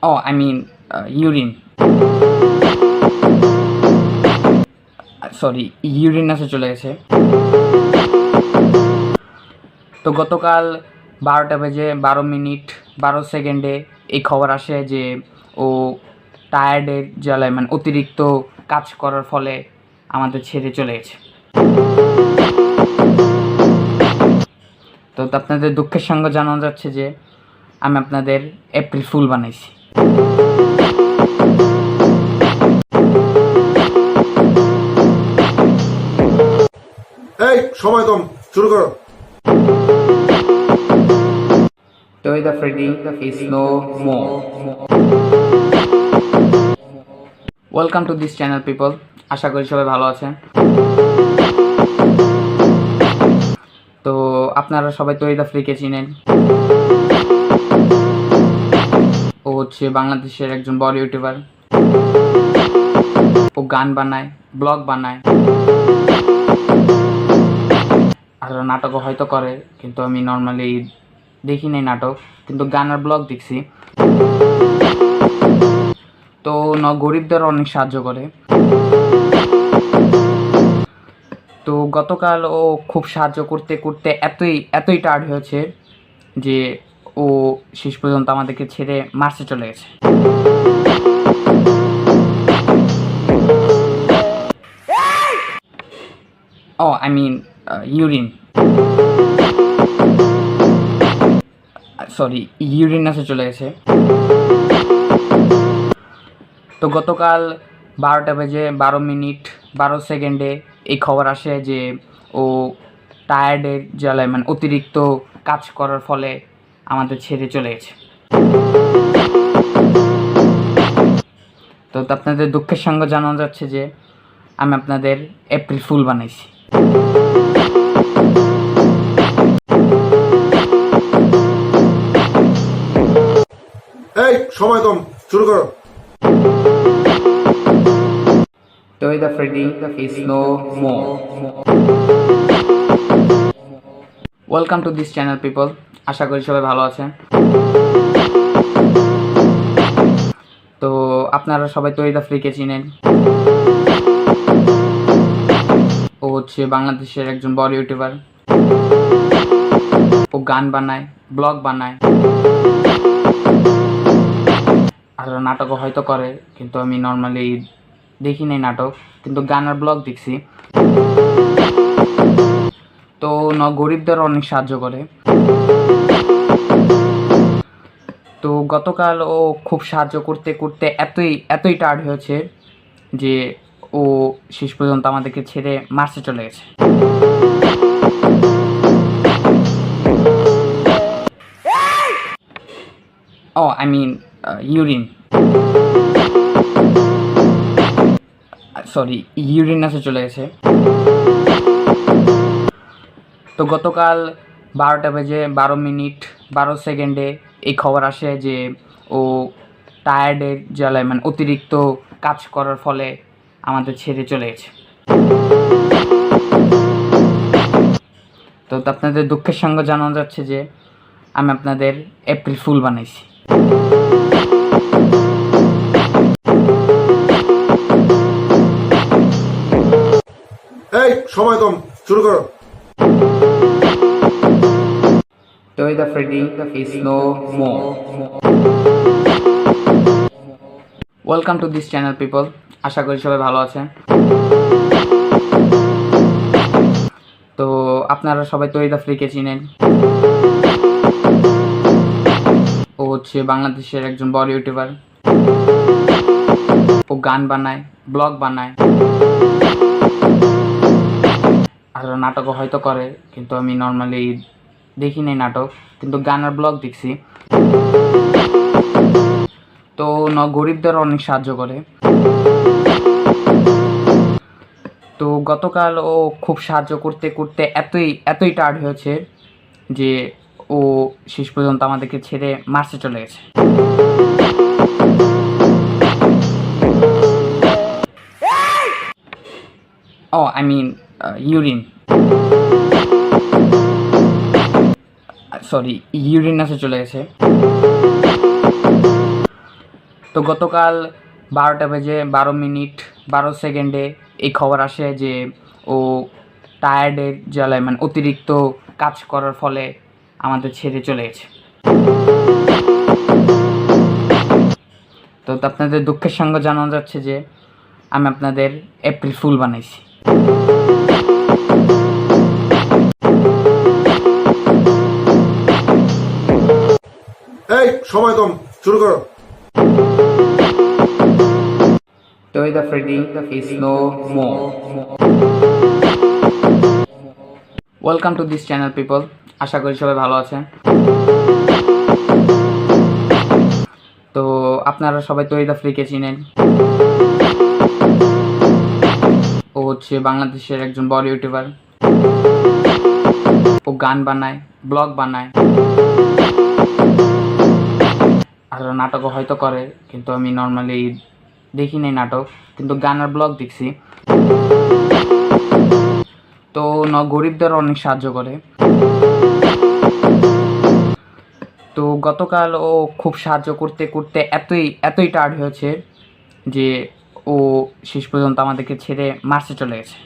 [SPEAKER 2] ও আই মিন ইউরিন, সরি, ইউরিনাসে চলে গেছে। তো গতকাল 12:12:12 এই খবর আসে যে ও টায়ার্ডের জ্বালায়, মানে অতিরিক্ত কাজ করার ফলে আমাদের ছেড়ে চলে গেছে। তো আপনাদের দুঃখের সঙ্গে জানানো যাচ্ছে যে আমি আপনাদের এপ্রিল ফুল বানাইছি।
[SPEAKER 1] এই সময় কম, শুরু করো।
[SPEAKER 2] Toy the Freddy is no more. Welcome to this channel people. আশা করি সবাই ভালো আছেন। তো আপনারা সবাই তৈরি দা ফ্রিকে চিনেন। ও হচ্ছে বাংলাদেশের একজন বড় ইউটিউবার। ও গান বানায়, ব্লগ বানায়, আর নাটকও হয়তো করে, কিন্তু আমি নর্মালি দেখি নাই নাটক, কিন্তু গান আর ব্লগ দেখছি। তো গরিবদের অনেক সাহায্য করে। তো গতকাল ও খুব সাহায্য করতে করতে এতই টায়ার্ড হয়েছে যে ও শেষ পর্যন্ত আমাদেরকে ছেড়ে মার্চে চলে গেছে। ও আই মিন ইউরিন, সরি, ইউরিনাসে চলে গেছে। তো গতকাল 12:12:12 এই খবর আসে যে ও টায়ার্ডের জ্বালায়, মানে অতিরিক্ত কাজ করার ফলে আমাদের ছেড়ে চলে গেছে। তো আপনাদের দুঃখের সঙ্গে জানানো যাচ্ছে যে আমি আপনাদের এপ্রিল ফুল বানাইছি।
[SPEAKER 1] এই সময় কম, শুরু করো।
[SPEAKER 2] Toy the Freddy is no more. Welcome to this channel people. আশা করি সবাই ভালো আছেন। তো আপনারা সবাই তৈরি দা ফ্রিকে চিনেন। ও হচ্ছে বাংলাদেশের একজন বড় ইউটিউবার। ও গান বানায়, ব্লগ বানায়, আর নাটকও হয়তো করে, কিন্তু আমি নর্মালি দেখি নাই নাটক, কিন্তু গান আর ব্লগ দেখছি। তো গরিবদের অনেক সাহায্য করে। তো গতকাল ও খুব সাহায্য করতে করতে এতই টায়ার্ড হয়েছে যে ও শেষ পর্যন্ত আমাদেরকে ছেড়ে মার্চে চলে গেছে। ও আই মিন ইউরিন, সরি, ইউরিনাসে চলে গেছে। তো গতকাল 12:12:12 এই খবর আসে যে ও টায়ার্ডের জ্বালায়, মানে অতিরিক্ত কাজ করার ফলে আমাদের ছেড়ে চলে গেছে। তো আপনাদের দুঃখের সঙ্গে জানানো যাচ্ছে যে আমি আপনাদের এপ্রিল ফুল বানাইছি।
[SPEAKER 1] এই সময় কম, শুরু করো।
[SPEAKER 2] Toy the Freddy is no more. Welcome to this channel people. আশা করি সবাই ভালো আছেন। তো আপনারা সবাই তহিদ আফ্রিকে চিনেন। ও হচ্ছে বাংলাদেশের একজন বড় ইউটিউবার। ও গান বানায়, ব্লগ বানায়, আর নাটকও হয়তো করে, কিন্তু আমি নর্মালি দেখি নাই নাটক, কিন্তু গান আর ব্লগ দেখছি। তো গরিবদের অনেক সাহায্য করে। তো গতকাল ও খুব সাহায্য করতে করতে এতই টায়ার্ড হয়েছে যে ও শেষ পর্যন্ত আমাদেরকে ছেড়ে মার্চে চলে গেছে। ও আই মিন ইউরিন, সরি, ইউরিনাসে চলে গেছে। তো গতকাল 12:12:12 এই খবর আসে যে ও টায়ার্ডের জ্বালায়, মানে অতিরিক্ত কাজ করার ফলে আমাদের ছেড়ে চলে গেছে। তো আপনাদের দুঃখের সঙ্গে জানানো যাচ্ছে যে আমি আপনাদের এপ্রিল ফুল বানাইছি।
[SPEAKER 1] এই সময় কম, শুরু করো।
[SPEAKER 2] Toy the Freddy is no more. Welcome to this channel people. আশা করি সবাই ভালো আছেন। তো আপনারা সবাই তহিদ আফ্রিকে চিনেন। ও হচ্ছে বাংলাদেশের একজন বড় ইউটিউবার। ও গান বানায়, ব্লগ বানায়, আর নাটকও হয়তো করে, কিন্তু আমি নর্মালি দেখি নাই নাটক, কিন্তু গান আর ব্লগ দেখছি। তো গরিবদের অনেক সাহায্য করে। তো গতকাল ও খুব সাহায্য করতে করতে এতই টায়ার্ড হয়েছে যে ও শেষ পর্যন্ত আমাদেরকে ছেড়ে মার্চে চলে গেছে।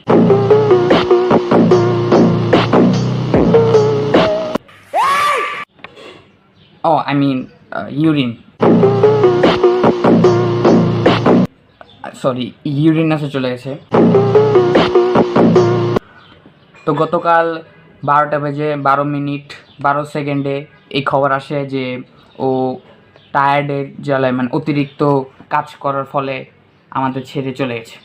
[SPEAKER 2] ও আই মিন ইউরিন, সরি, ইউরিনাসে চলে গেছে। তো গতকাল 12:12:12 এই খবর আসে যে ও টায়ার্ডের জ্বালায়, মানে অতিরিক্ত কাজ করার ফলে আমাদের ছেড়ে চলে গেছে।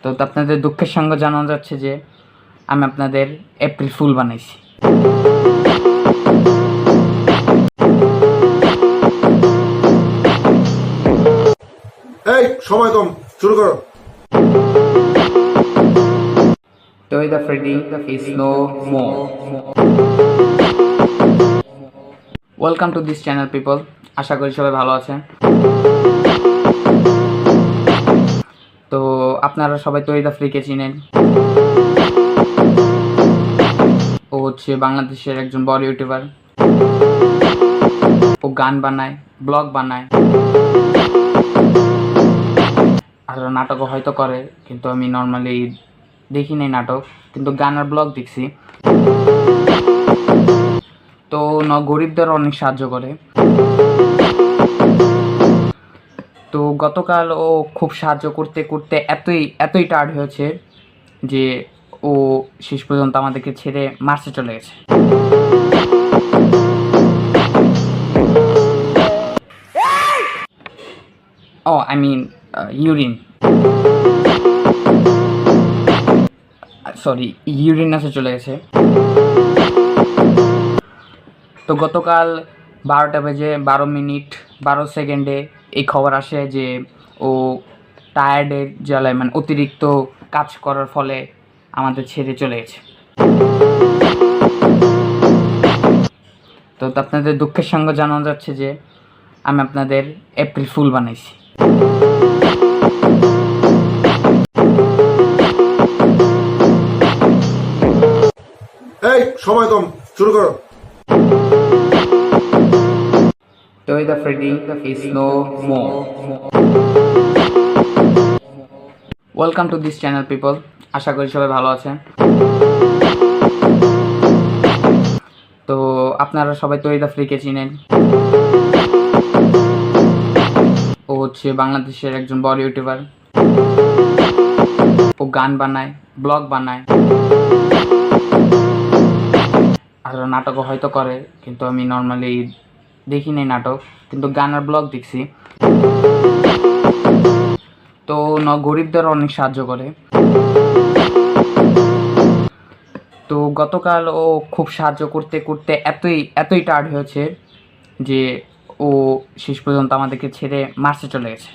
[SPEAKER 2] তো আপনাদের দুঃখের সঙ্গে জানানো যাচ্ছে যে আমি আপনাদের এপ্রিল ফুল বানাইছি।
[SPEAKER 1] এই সময় কম, শুরু করো।
[SPEAKER 2] Toy the Freddy is no more. Welcome to this channel people. আশা করি সবাই ভালো আছেন। তো আপনারা সবাই তহিদ আফ্রিকে চিনেন। ও হচ্ছে বাংলাদেশের একজন বড় ইউটিউবার। ও গান বানায়, ব্লগ বানায়, আর নাটকও হয়তো করে, কিন্তু আমি নর্মালি দেখি নাই নাটক, কিন্তু গান আর ব্লগ দেখছি। তো গরিবদের অনেক সাহায্য করে। তো গতকাল ও খুব সাহায্য করতে করতে এতই টায়ার্ড হয়েছে যে ও শেষ পর্যন্ত আমাদেরকে ছেড়ে মার্চে চলে গেছে। ও আই মিন ইউরিন, সরি, ইউরিনাসে চলে গেছে। তো গতকাল 12:12:12 এই খবর আসে যে ও টায়ার্ডের জ্বালায়, মানে অতিরিক্ত কাজ করার ফলে আমাদের ছেড়ে চলে গেছে। তো আপনাদের দুঃখের সঙ্গে জানানো যাচ্ছে যে আমি আপনাদের এপ্রিল ফুল বানাইছি।
[SPEAKER 1] এই সময় কম, শুরু করো।
[SPEAKER 2] Toy the Freddy is no more. Welcome to this channel people. আশা করি সবাই ভালো আছেন। তো আপনারা সবাই তহিদ আফ্রিকে চিনেন। ও হচ্ছে বাংলাদেশের একজন বড় ইউটিউবার। ও গান বানায়, ব্লগ বানায়, আর নাটকও হয়তো করে, কিন্তু আমি নর্মালি দেখি নাই নাটক, কিন্তু গান আর ব্লগ দেখছি। তো গরিবদের অনেক সাহায্য করে। তো গতকাল ও খুব সাহায্য করতে করতে এতই টায়ার্ড হয়েছে যে ও শেষ পর্যন্ত আমাদেরকে ছেড়ে মার্চে চলে গেছে।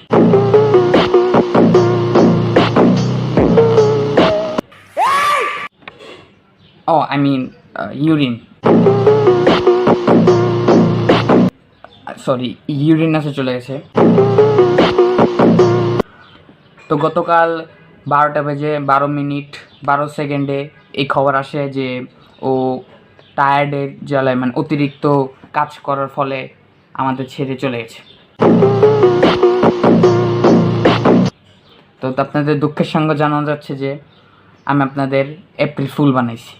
[SPEAKER 2] ও আই মিন ইউরিন, সরি, ইউরিনাসে চলে গেছে। তো গতকাল 12:12 এই খবর আসে যে ও টায়ার্ডের জ্বালায়, মানে অতিরিক্ত কাজ করার ফলে আমাদের ছেড়ে চলে গেছে। তো আপনাদের দুঃখের সঙ্গে জানানো যাচ্ছে যে আমি আপনাদের এপ্রিল ফুল বানাইছি।